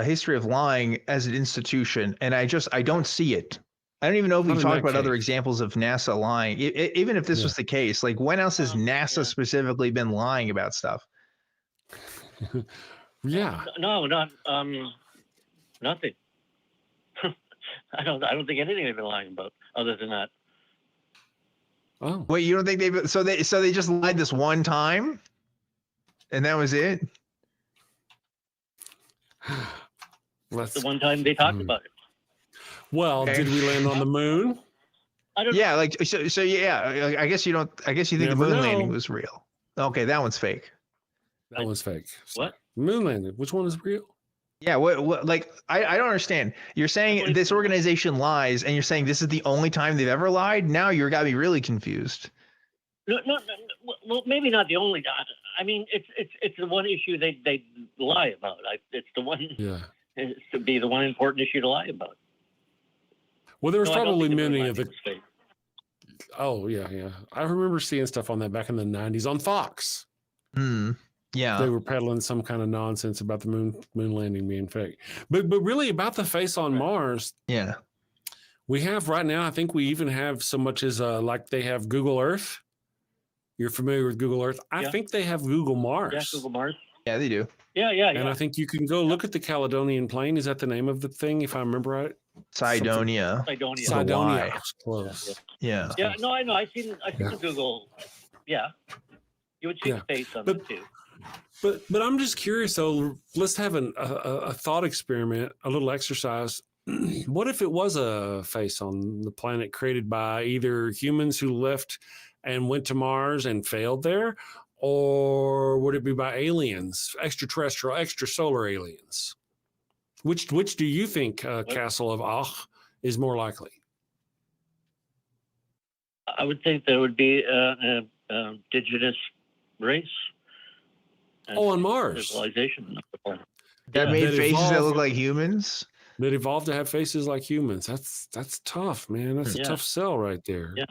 history of lying as an institution, and I don't see it. I don't even know if we've talked about other examples of NASA lying. Even if this was the case, like when else has NASA specifically been lying about stuff? No, not nothing. I don't think anything they've been lying about other than that. Oh, wait, you don't think they've so they just lied this one time, and that was it? That's the one time they talked about it. Well, did we land on the moon? I don't know. Yeah, like so yeah. I guess you don't. I guess you think the moon landing was real. Okay, that one's fake. That one's fake. What? Moon landing. Which one is real? Yeah, what like I don't understand. You're saying this organization lies, and you're saying this is the only time they've ever lied? Now you're got me really confused. No, well, maybe not the only time. I mean, it's the one issue they lie about. It's the one. Yeah. It's to be the one important issue to lie about. Well, there was probably many of the. Oh yeah. I remember seeing stuff on that back in the 90s on Fox. Yeah, they were peddling some kind of nonsense about the moon landing being fake, but really about the face on Mars. Yeah, we have right now. I think we even have so much as like they have Google Earth. You're familiar with Google Earth? I think they have Google Mars. Yeah, Google Mars. Yeah, they do. Yeah. And I think you can go look at the Caledonian Plain. Is that the name of the thing? If I remember right, Cydonia. Cydonia. Close. Yeah. Yeah. No, I know. I've seen the Google. Yeah. You would see the face on it too. But I'm just curious though. Let's have a thought experiment, a little exercise. What if it was a face on the planet created by either humans who left and went to Mars and failed there, or would it be by aliens, extraterrestrial, extrasolar aliens? Which do you think Castle of Aughhh is more likely? I would think there would be an indigenous race. On Mars. Civilization. That made faces that look like humans? That evolved to have faces like humans. That's tough, man. That's a tough sell right there. Yeah.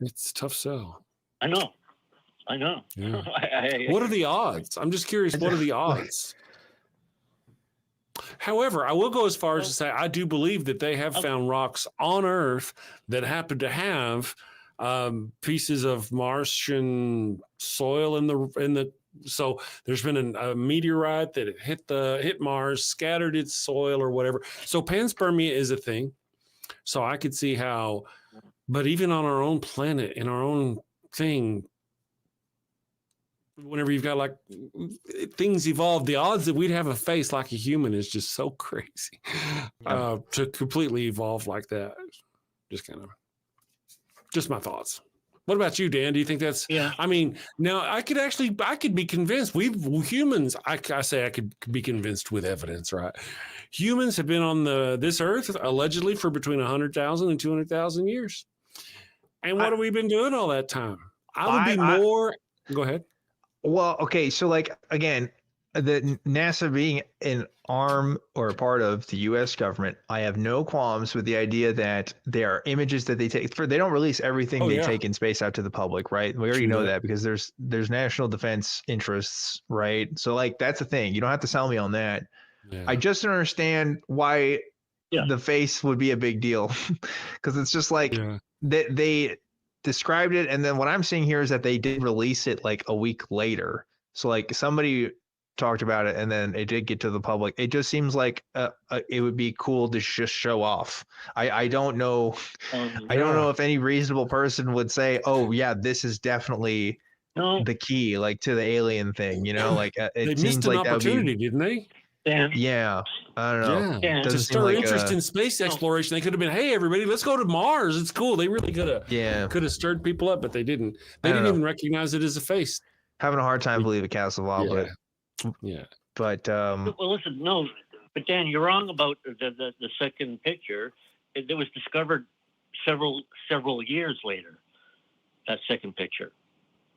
It's a tough sell. I know. Yeah. What are the odds? I'm just curious. What are the odds? However, I will go as far as to say I do believe that they have found rocks on Earth that happen to have pieces of Martian soil in the. So there's been a meteorite that hit Mars, scattered its soil or whatever. So panspermia is a thing. So I could see how, but even on our own planet, in our own thing, whenever you've got like things evolve, the odds that we'd have a face like a human is just so crazy to completely evolve like that. Just my thoughts. What about you, Dan? Do you think that's? Yeah. I mean, now I could be convinced. Humans. I could be convinced with evidence, right? Humans have been on this Earth allegedly for between 100,000 and 200,000 years, and what have we been doing all that time? I would be more. Go ahead. Well, okay, so like again, the NASA being an arm or a part of the U.S. government, I have no qualms with the idea that there are images that they take. They don't release everything they take in space out to the public, right? We already know that because there's national defense interests, right? So like that's the thing. You don't have to sell me on that. Yeah. I just don't understand why the face would be a big deal, because it's just like they described it, and then what I'm seeing here is that they did release it like a week later. So like somebody talked about it and then it did get to the public. It just seems like it would be cool to just show off. I don't know. I don't know if any reasonable person would say, oh yeah, this is definitely the key, like to the alien thing, you know, like it seems like that opportunity, didn't they? Yeah, I don't know. Yeah. To stir interest in space exploration, they could have been, hey everybody, let's go to Mars. It's cool. They really could have stirred people up, but they didn't. They didn't even recognize it as a face. Having a hard time believing Castle of Aughhh, but well, listen, no, but Dan, you're wrong about the second picture. It was discovered several years later. That second picture.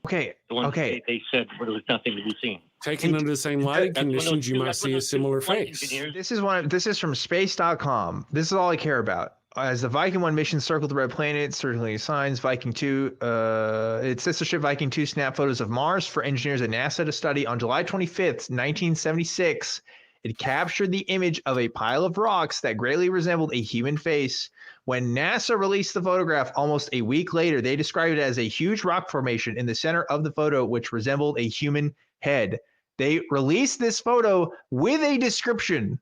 Okay. The one they said there was nothing to be seen. Taken under the same lighting conditions, you might see a similar face. This is from space.com. This is all I care about. as the Viking 1 mission circled the red planet, circulating signs, Viking 2, its sister ship Viking 2 snapped photos of Mars for engineers at NASA to study. On July 25th, 1976, it captured the image of a pile of rocks that greatly resembled a human face. When NASA released the photograph almost a week later, they described it as a huge rock formation in the center of the photo, which resembled a human head. They released this photo with a description.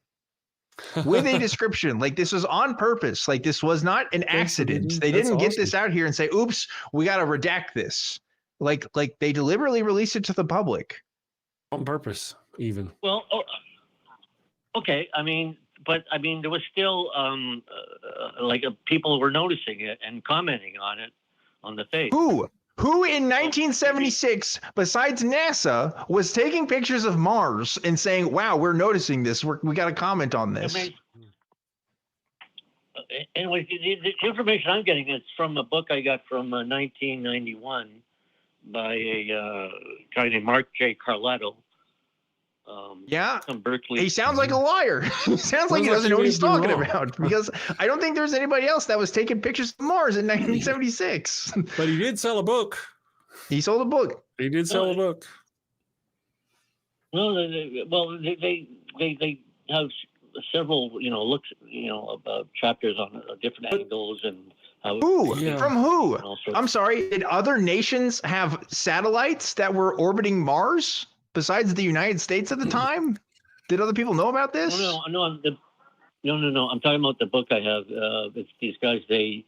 Like this was on purpose. Like this was not an accident. They didn't get this out here and say, oops, we got to redact this. Like they deliberately released it to the public. On purpose, even. Well, okay. I mean, there was still people were noticing it and commenting on it on the face. Who in 1976, besides NASA, was taking pictures of Mars and saying, wow, we're noticing this. We got to comment on this. Anyway, the information I'm getting is from a book I got from 1991 by a guy named Mark J. Carletto. From Berkeley. He sounds like a liar. He sounds like he doesn't know what he's talking about, because I don't think there's anybody else that was taking pictures of Mars in 1976. But he did sell a book. He sold a book. He did sell a book. No, they have several, looks, about chapters on different angles and how. From who? I'm sorry. Did other nations have satellites that were orbiting Mars besides the United States at the time? Did other people know about this? No. I'm talking about the book I have. It's these guys. They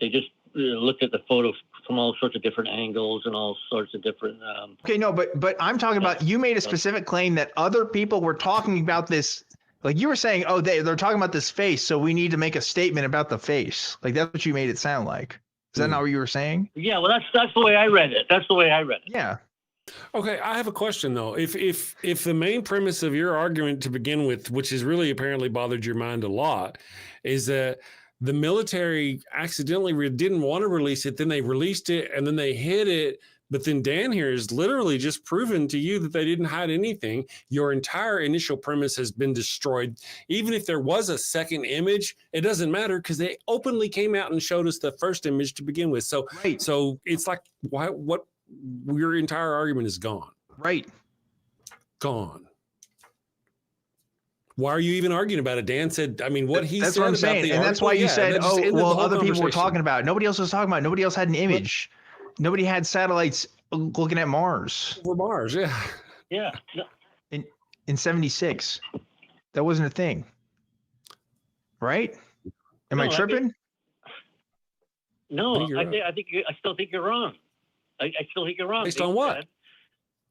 just looked at the photos from all sorts of different angles and all sorts of different. Okay, no, but I'm talking about, you made a specific claim that other people were talking about this. Like you were saying, they're talking about this face, so we need to make a statement about the face. Like that's what you made it sound like. Is that not what you were saying? Yeah, well, that's the way I read it. Yeah. Okay, I have a question though. If the main premise of your argument to begin with, which has really apparently bothered your mind a lot, is that the military accidentally didn't want to release it, then they released it, and then they hid it. But then Dan here has literally just proven to you that they didn't hide anything. Your entire initial premise has been destroyed. Even if there was a second image, it doesn't matter because they openly came out and showed us the first image to begin with. So, So it's like, what? Your entire argument is gone. Right. Gone. Why are you even arguing about it? Dan said, I mean, what he said. That's what I'm saying. And that's why you said, other people were talking about it. Nobody else was talking about it. Nobody else had an image. Nobody had satellites looking at Mars. Over Mars, yeah. Yeah. In 76. That wasn't a thing. Right? Am I tripping? I still think you're wrong. I still think you're wrong. Based on what? At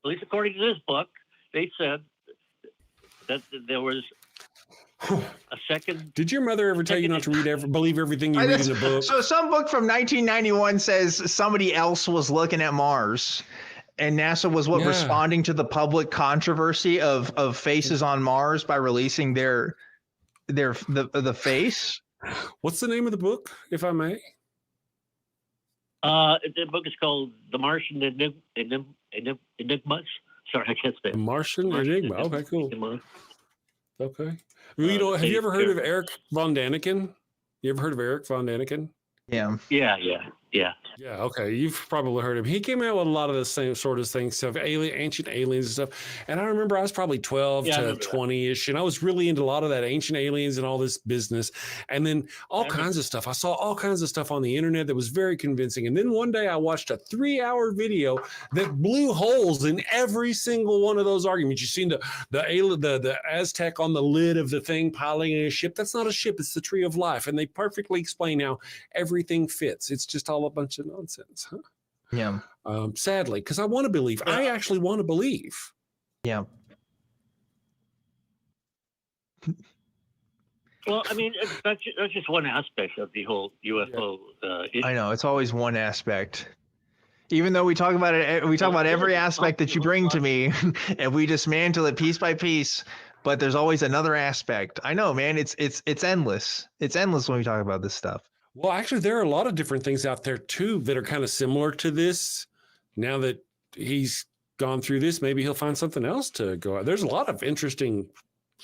least according to this book, they said that there was a second. Did your mother ever tell you not to believe everything you read in the book? So some book from 1991 says somebody else was looking at Mars, and NASA was responding to the public controversy of faces on Mars by releasing the face. What's the name of the book, if I may? The book is called The Martian Enigmas. Sorry, I can't say it. The Martian Enigma. Okay, cool. Okay. Well, have you ever heard of Eric von Daniken? You ever heard of Eric von Daniken? Yeah. Yeah, okay. You've probably heard of him. He came out with a lot of the same sort of things, stuff, ancient aliens and stuff. And I remember I was probably 12 to 20-ish, and I was really into a lot of that ancient aliens and all this business. And then all kinds of stuff. I saw all kinds of stuff on the internet that was very convincing. And then one day I watched a 3-hour video that blew holes in every single one of those arguments. You've seen the Aztec on the lid of the thing piling in a ship. That's not a ship. It's the tree of life. And they perfectly explain how everything fits. It's just all a bunch of nonsense, huh? Yeah. Sadly, because I want to believe. I actually want to believe. Yeah. Well, I mean, that's just one aspect of the whole UFO. I know it's always one aspect. Even though we talk about it, we talk about every aspect that you bring to me, and we dismantle it piece by piece. But there's always another aspect. I know, man. It's endless. It's endless when we talk about this stuff. Well, actually, there are a lot of different things out there, too, that are kind of similar to this. Now that he's gone through this, maybe he'll find something else to go out. There's a lot of interesting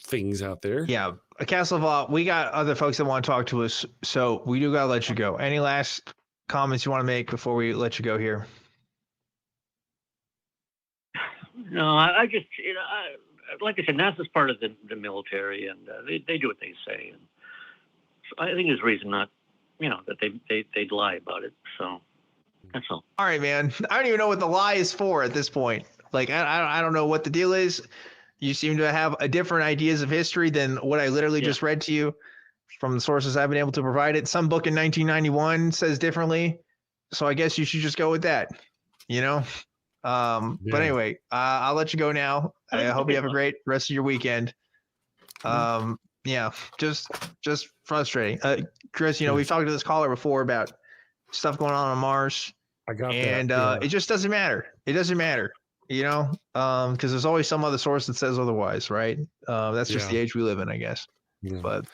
things out there. Yeah. Castle, we got other folks that want to talk to us, so we do got to let you go. Any last comments you want to make before we let you go here? No, I just, like I said, NASA's part of the military, and they do what they say. And so I think there's reason not, that they'd lie about it. So that's all. All right, man. I don't even know what the lie is for at this point. Like, I don't know what the deal is. You seem to have a different ideas of history than what I literally just read to you from the sources I've been able to provide it. Some book in 1991 says differently. So I guess you should just go with that, But anyway, I'll let you go now. I hope you have a great rest of your weekend. Just frustrating. Chris, we've talked to this caller before about stuff going on Mars. I got that. And it just doesn't matter. It doesn't matter. Because there's always some other source that says otherwise, right? That's just the age we live in, I guess. Yeah. But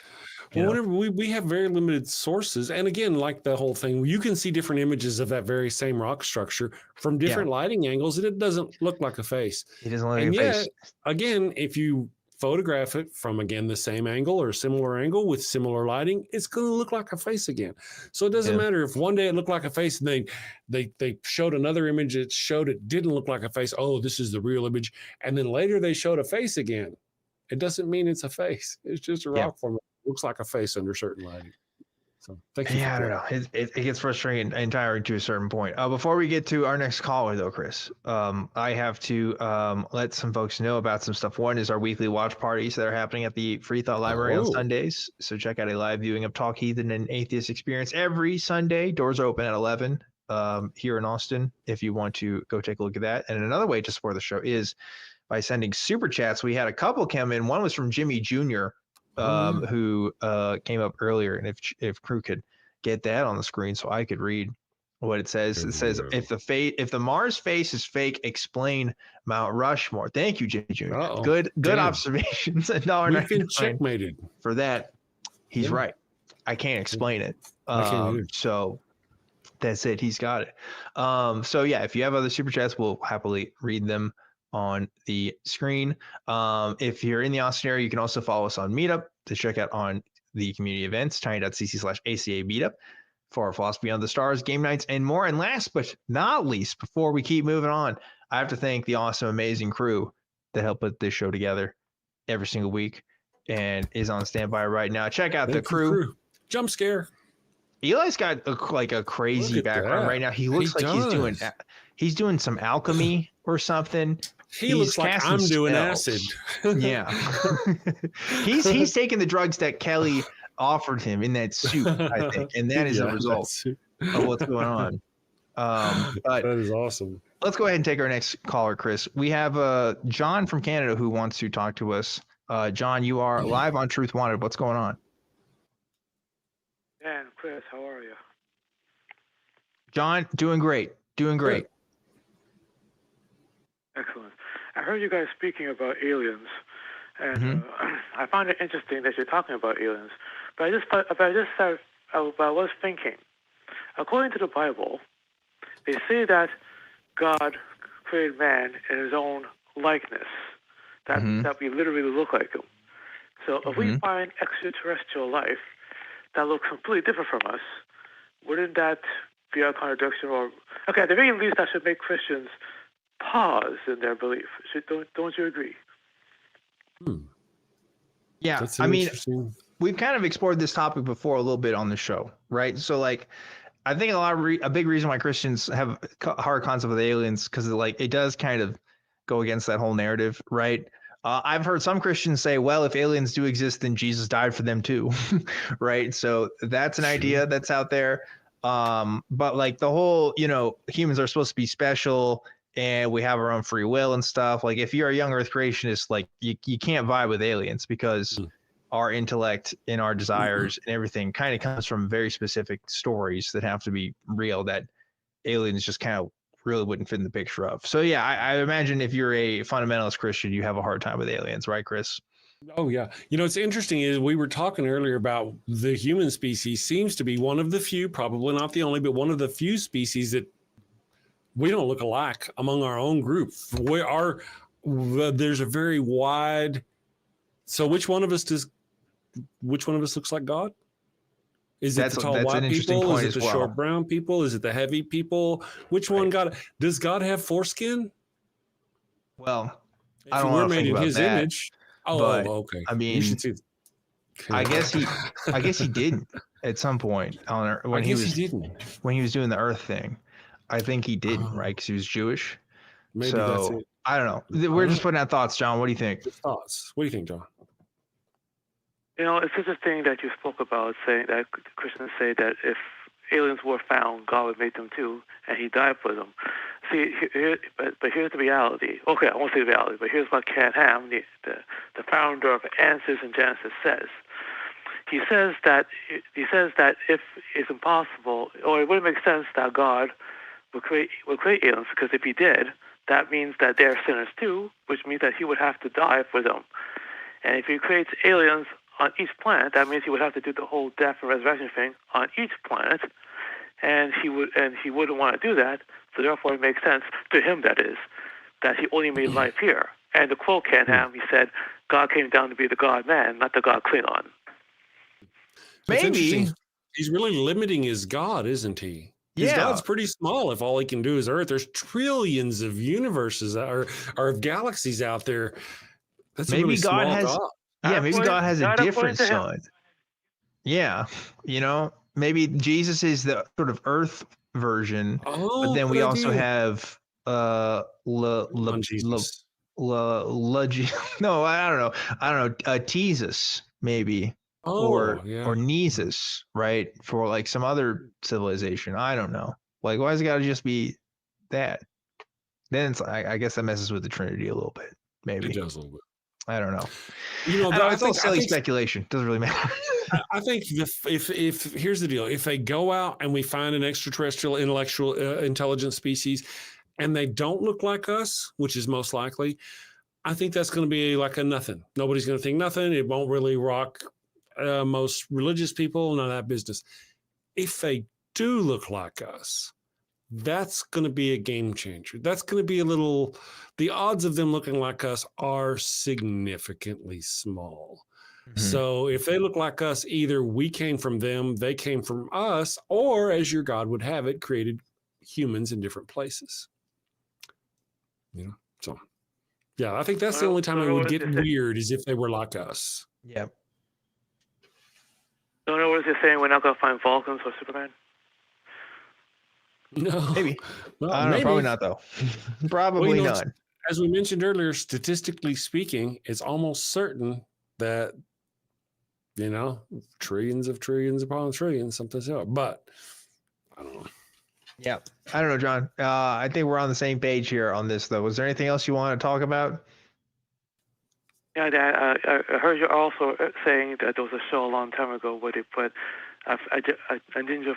whenever we have very limited sources, and again, like the whole thing, you can see different images of that very same rock structure from different lighting angles, and it doesn't look like a face. It doesn't look like a face. Again, if you photograph it from, again, the same angle or similar angle with similar lighting, it's going to look like a face again. So it doesn't matter if one day it looked like a face and they showed another image that showed it didn't look like a face. Oh, this is the real image. And then later they showed a face again. It doesn't mean it's a face. It's just a rock form. It looks like a face under certain lighting. So thank you. I don't know. It gets frustrating and tiring to a certain point. Before we get to our next caller, though, Chris, I have to let some folks know about some stuff. One is our weekly watch parties that are happening at the Free Thought Library on Sundays. So check out a live viewing of Talk Heathen and Atheist Experience every Sunday. Doors are open at 11 here in Austin if you want to go take a look at that. And another way to support the show is by sending super chats. We had a couple come in. One was from Jimmy Jr., who came up earlier, and if crew could get that on the screen so I could read what it says. It says, if the Mars face is fake, explain Mount Rushmore. Thank you, Jimmy Jr. Good observations. We've been checkmated for that. He's right. I can't explain it. So that's it. He's got it. So yeah, if you have other super chats, we'll happily read them on the screen. If you're in the Austin area, you can also follow us on Meetup to check out on the community events, tiny.cc/ACA Meetup for our Philosophy Beyond the Stars, game nights, and more. And last but not least, before we keep moving on, I have to thank the awesome, amazing crew that helped put this show together every single week and is on standby right now. Check out the crew. Jump scare. Eli's got a crazy background right now. He looks he's doing some alchemy or something. He looks like I'm doing acid. Yeah. he's taking the drugs that Kelly offered him in that suit, I think. And that is a result of what's going on. But that is awesome. Let's go ahead and take our next caller, Chris. We have John from Canada who wants to talk to us. John, you are live on Truth Wanted. What's going on? Dan, Chris, how are you? John, doing great. Doing great. Excellent. I heard you guys speaking about aliens, and I find it interesting that you're talking about aliens. But I was thinking, according to the Bible, they say that God created man in his own likeness, that we literally look like him. So if we find extraterrestrial life that looks completely different from us, wouldn't that be a contradiction? Or, okay, at the very least, that should make Christians pause in their belief. Don't you agree? Yeah, I mean, we've kind of explored this topic before a little bit on the show, right? So, I think a big reason why Christians have a hard concept with aliens, because it does kind of go against that whole narrative, right? I've heard some Christians say, well, if aliens do exist, then Jesus died for them too, right? So that's an idea that's out there. But the whole, humans are supposed to be special and we have our own free will and stuff. If you're a young Earth creationist, you can't vibe with aliens because our intellect and our desires and everything kind of comes from very specific stories that have to be real that aliens just kind of really wouldn't fit in the picture of. So yeah, I imagine if you're a fundamentalist Christian, you have a hard time with aliens, right, Chris? Oh yeah. It's interesting is we were talking earlier about the human species seems to be one of the few, probably not the only, but one of the few species that we don't look alike among our own group. There's a very wide So which one of us looks like God? Is it the tall white people? Is it the short brown people? Is it the heavy people? Which one does God have foreskin? Well, I don't want to think about that. We're made in His image. But, okay. I mean, I guess he didn't at some point on Earth when he was doing the Earth thing. I think he didn't, right? Because he was Jewish. Maybe that's it. I don't know. We're just putting out thoughts, John. What do you think? Thoughts. What do you think, John? It's just a thing that you spoke about, saying that Christians say that if aliens were found, God would make them too, and He died for them. See, but here's the reality. Okay, I won't say the reality, but here's what Ken Ham, the founder of Answers in Genesis, says. He says that if it's impossible, or it wouldn't make sense that God would create aliens, because if He did, that means that they're sinners too, which means that He would have to die for them. And if He creates aliens on each planet, that means He would have to do the whole death and resurrection thing on each planet, and He wouldn't want to do that. So therefore, it makes sense to Him, that is, that He only made life here. And to quote Ken Ham, he said, "God came down to be the God-man, not the God Klingon." Maybe He's really limiting His God, isn't He? His God's pretty small if all He can do is Earth. There's trillions of universes or galaxies out there. That's maybe a really God has. God. Yeah, maybe God has a different son. Yeah, maybe Jesus is the sort of Earth version, but then we also have Jesus maybe, or Nesus, right, for like some other civilization. I don't know. Like, why has it got to just be that? Then it's, I guess that messes with the Trinity a little bit. Maybe it does a little bit. I don't know. It's all silly speculation. Doesn't really matter. I think if here's the deal: if they go out and we find an extraterrestrial intelligent species, and they don't look like us, which is most likely, I think that's going to be like a nothing. Nobody's going to think nothing. It won't really rock most religious people. None of that business. If they do look like us, that's going to be a game changer. That's going to be the odds of them looking like us are significantly small. Mm-hmm. So if they look like us, either we came from them, they came from us, or as your God would have it, created humans in different places. So yeah, I think that's the only time it would get weird is if they were like us. Yeah. So in other words, you're saying we're not going to find Vulcans or Superman? No, maybe. Well, I don't know. Probably not, though. Probably not. As we mentioned earlier, statistically speaking, it's almost certain that trillions upon trillions, something's up. But I don't know. Yeah, I don't know, John. I think we're on the same page here on this, though. Was there anything else you want to talk about? Yeah, Dan, I heard you also saying that there was a show a long time ago where they put a ninja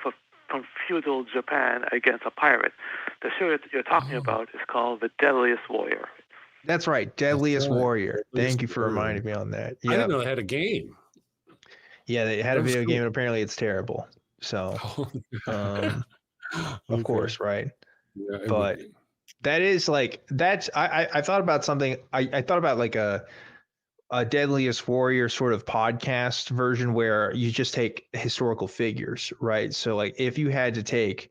from feudal Japan against a pirate. The show that you're talking about is called The Deadliest Warrior. That's right, Deadliest Warrior. Thank you for reminding me on that. Yep. I didn't know they had a game. Yeah, they had a video game, and apparently it's terrible. So, of course, right? Yeah, but that is like I thought about something. I thought about like a Deadliest Warrior sort of podcast version where you just take historical figures, right? So like if you had to take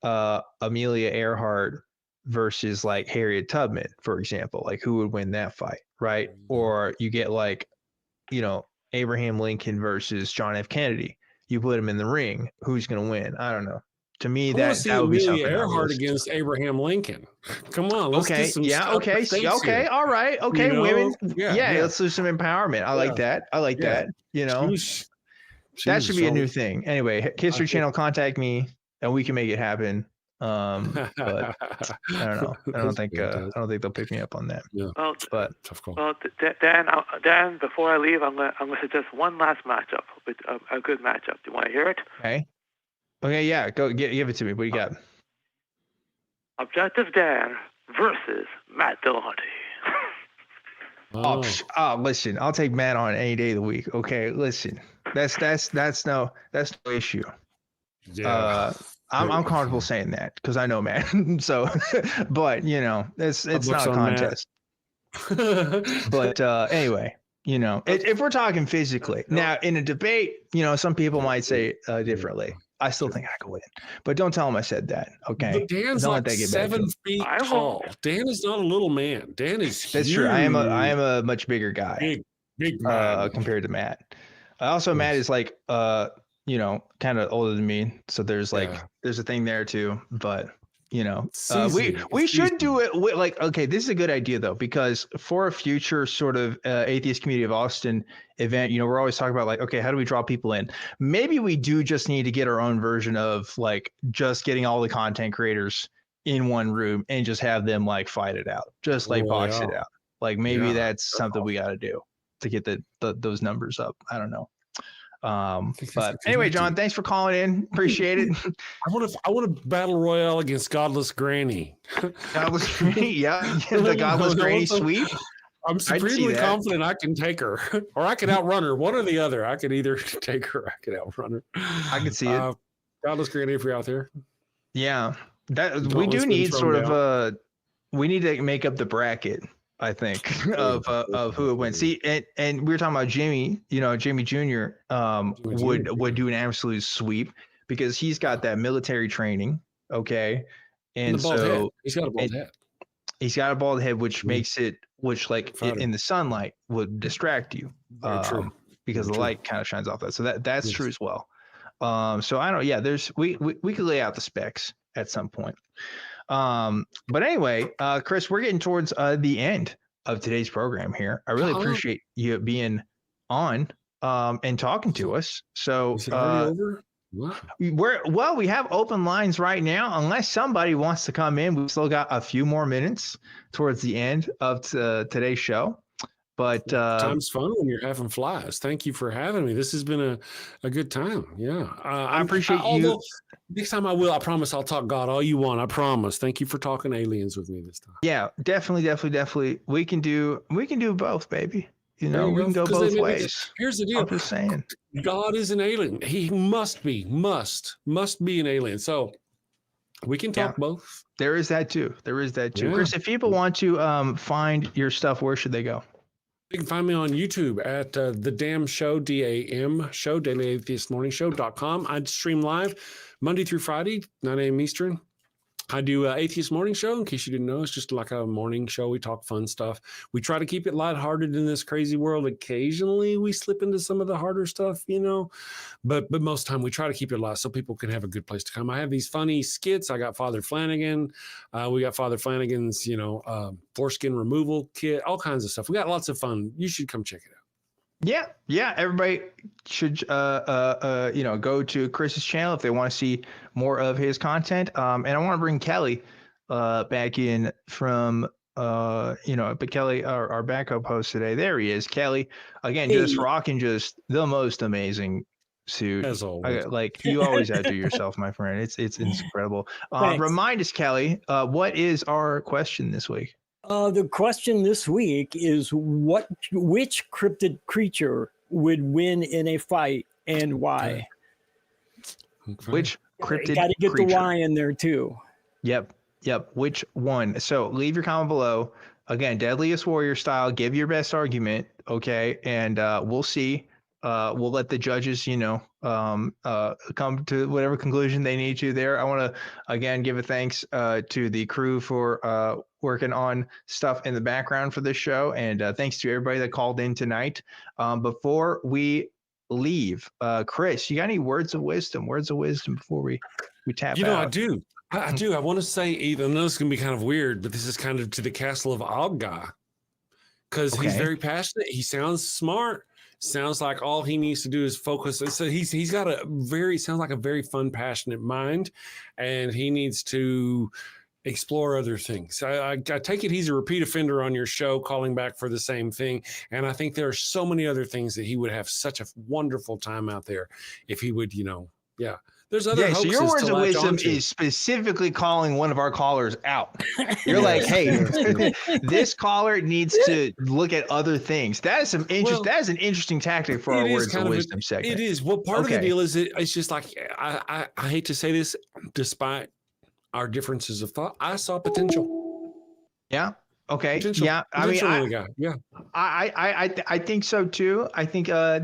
Amelia Earhart versus like Harriet Tubman, for example, like who would win that fight, right? Or you get like, Abraham Lincoln versus John F. Kennedy. You put them in the ring. Who's going to win? I don't know. To me, that would be something. Amelia Earhart against Abraham Lincoln. Come on, let's get some okay, all right, okay, women. Yeah, let's do some empowerment. I like that. That. That should be a new thing. Anyway, History Channel, contact me, and we can make it happen. But I don't know. I don't think they'll pick me up on that. Yeah. Well, but tough call. Well, Dan, before I leave, I'm going to suggest one last matchup, with a good matchup. Do you want to hear it? Okay, yeah, go give it to me. What do you got? Objective Dan versus Matt Dillahunty. Listen, I'll take Matt on any day of the week. Okay, listen, that's no issue. Yeah. I'm comfortable saying that because I know Matt. So, but it's not a contest. But anyway, You know, if we're talking physically. Now, in a debate, you know, some people might say differently. I still think I could win, but don't tell him I said that. Okay. But Dan's don't like 7 feet tall. Dan is not a little man. Dan is huge. That's true. I am a much bigger guy. Big man. Compared to Matt. Also, yes. Matt is like, you know, kind of older than me. So there's like, there's a thing there too, but you know, we should do it with, like, okay, this is a good idea though, because for a future sort of atheist community of Austin event, you know, we're always talking about like, okay, how do we draw people in? Maybe we do just need to get our own version of like just getting all the content creators in one room and just have them like fight it out, just like box it out. Like maybe that's something we got to do to get those numbers up. I don't know. But anyway, John, thanks for calling in. Appreciate it. I want a battle royale against Godless Granny. Godless Granny, yeah. The Godless Granny sweep. I'm supremely confident I can take her, or I can outrun her. One or the other. I could either take her, or I could outrun her. I can see it. Godless Granny, if you're out there. Yeah, we do need sort of we need to make up the bracket. I think of who it went. See, and we were talking about Jimmy. You know, Jimmy Jr. Would do an absolute sweep because he's got that military training. Okay, and so he's got a bald head. He's got a bald head, which makes it, which in the sunlight would distract you, because the light kind of shines off that. So that's true as well. So I don't. Yeah, we could lay out the specs at some point. But anyway, Chris, we're getting towards the end of today's program here. I really appreciate you being on and talking to us. So is it already over? What? We have open lines right now. Unless somebody wants to come in, we've still got a few more minutes towards the end of today's show. But time's fun when you're having flies. Thank you for having me. This has been a good time. Yeah, I appreciate you. Next time I promise I'll talk God all you want. I promise. Thank you for talking aliens with me this time. Yeah, definitely. We can do both, baby. You know, we can go both ways. Here's the deal. I'm just saying. God is an alien. He must be an alien. So we can talk both. There is that too. Yeah. Chris, if people want to find your stuff, where should they go? You can find me on YouTube at The Damn Show, DAM Show, Daily Atheist Morning Show.com. I stream live Monday through Friday, 9 a.m. Eastern. I do Atheist Morning Show. In case you didn't know, it's just like a morning show. We talk fun stuff. We try to keep it lighthearted in this crazy world. Occasionally, we slip into some of the harder stuff, you know, but most of the time we try to keep it light so people can have a good place to come. I have these funny skits. I got Father Flanagan. We got Father Flanagan's, you know, foreskin removal kit, all kinds of stuff. We got lots of fun. You should come check it out. Yeah. Everybody should, you know, go to Chris's channel if they want to see more of his content. And I want to bring Kelly back in from, you know, but Kelly, our backup host today. There he is, Kelly. Again, just rocking just the most amazing suit. As always. Like you always outdo yourself, my friend. It's incredible. Remind us, Kelly, what is our question this week? The question this week is which cryptid creature would win in a fight and why? Okay. Which cryptid Got to get creature? the why in there too. Yep. Which one? So leave your comment below. Again, Deadliest Warrior style. Give your best argument, okay? And we'll see. We'll let the judges, you know, come to whatever conclusion they need to there. I want to, again, give a thanks to the crew for working on stuff in the background for this show. And thanks to everybody that called in tonight. Before we leave, Chris, you got any words of wisdom before we tap out? You know, I do. I want to say, even though it's going to be kind of weird, but this is kind of to the castle of Aughhhh-CA, because he's very passionate. He sounds smart. Sounds like all he needs to do is focus. So he's got sounds like a very fun, passionate mind, and he needs to explore other things. I take it he's a repeat offender on your show, calling back for the same thing. And I think there are so many other things that he would have such a wonderful time out there if he would, you know, There's other hoaxes. So your words of wisdom is specifically calling one of our callers out. You're like, hey, this caller needs to look at other things. That is that is an interesting tactic for our words of wisdom segment. It is. Well, part of the deal is it's just like I hate to say this, despite our differences of thought, I saw potential. Yeah. Okay. Yeah. I mean, yeah. I think so too. I think I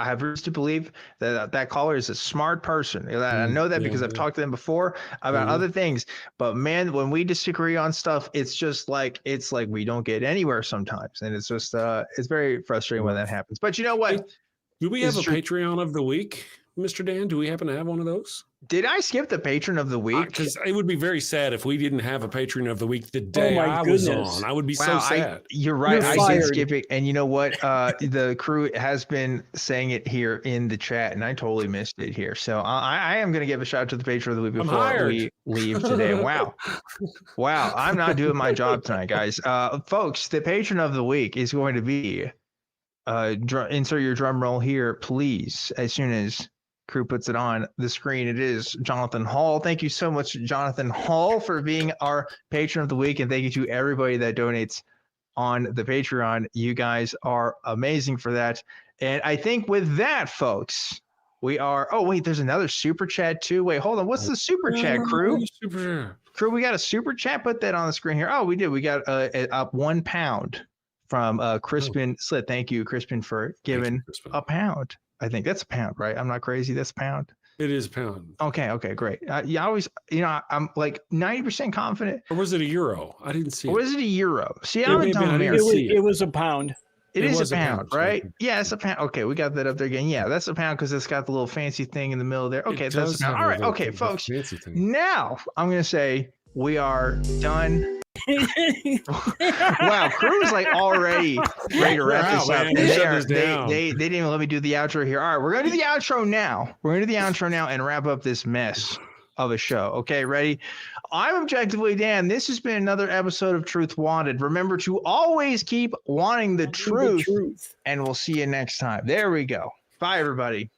have reason to believe that caller is a smart person. I know that because I've talked to them before about other things. But man, when we disagree on stuff, it's like we don't get anywhere sometimes, and it's just it's very frustrating when that happens. But you know what? Hey, do we have a Patreon of the week, Mr. Dan? Do we happen to have one of those? Did I skip the patron of the week? Because it would be very sad if we didn't have a patron of the week the day I was on. I would be so sad. You're right. I did skip it. And you know what? The crew has been saying it here in the chat, and I totally missed it here. So I am going to give a shout out to the patron of the week before we leave today. Wow. Wow. I'm not doing my job tonight, guys. Folks, the patron of the week is going to be, insert your drum roll here, please, as soon as crew puts it on the screen. It is Jonathan Hall. Thank you so much, Jonathan Hall, for being our patron of the week, and thank you to everybody that donates on the Patreon. You guys are amazing for that. And I think with that, folks, we are. Oh wait, there's another super chat too. Wait, hold on. What's the super chat, crew? Crew, we got a super chat. Put that on the screen here. Oh, we did. We got a £1 from Crispin Slit. Thank you, Crispin, for giving £1. I think that's £1, right? I'm not crazy. That's £1. It is £1. Okay, great. You always, I'm like 90% confident. Or was it €1? I didn't see it. Or was it €1? See, I'm a dumb man. It was £1. It is £1, right? Yeah, it's £1. Okay, we got that up there again. Yeah, that's £1 because it's got the little fancy thing in the middle there. Okay, that's £1. All right, okay, folks. Now I'm going to say we are done. Wow, crew is like already ready to wrap this up. They didn't even let me do the outro here. All right, we're gonna do the outro now. And wrap up this mess of a show. Okay, ready? I'm Objectively Dan. This has been another episode of Truth Wanted. Remember to always keep wanting the truth, and we'll see you next time. There we go. Bye, everybody.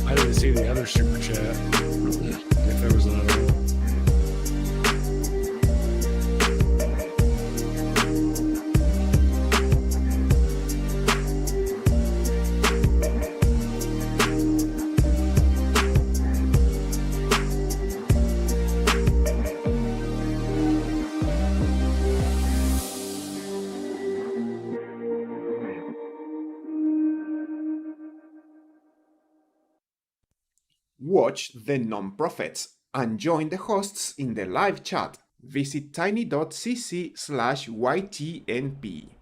I didn't see the other super chat. If there was another one. Watch The Non-Prophets and join the hosts in the live chat. Visit tiny.cc/YTNP.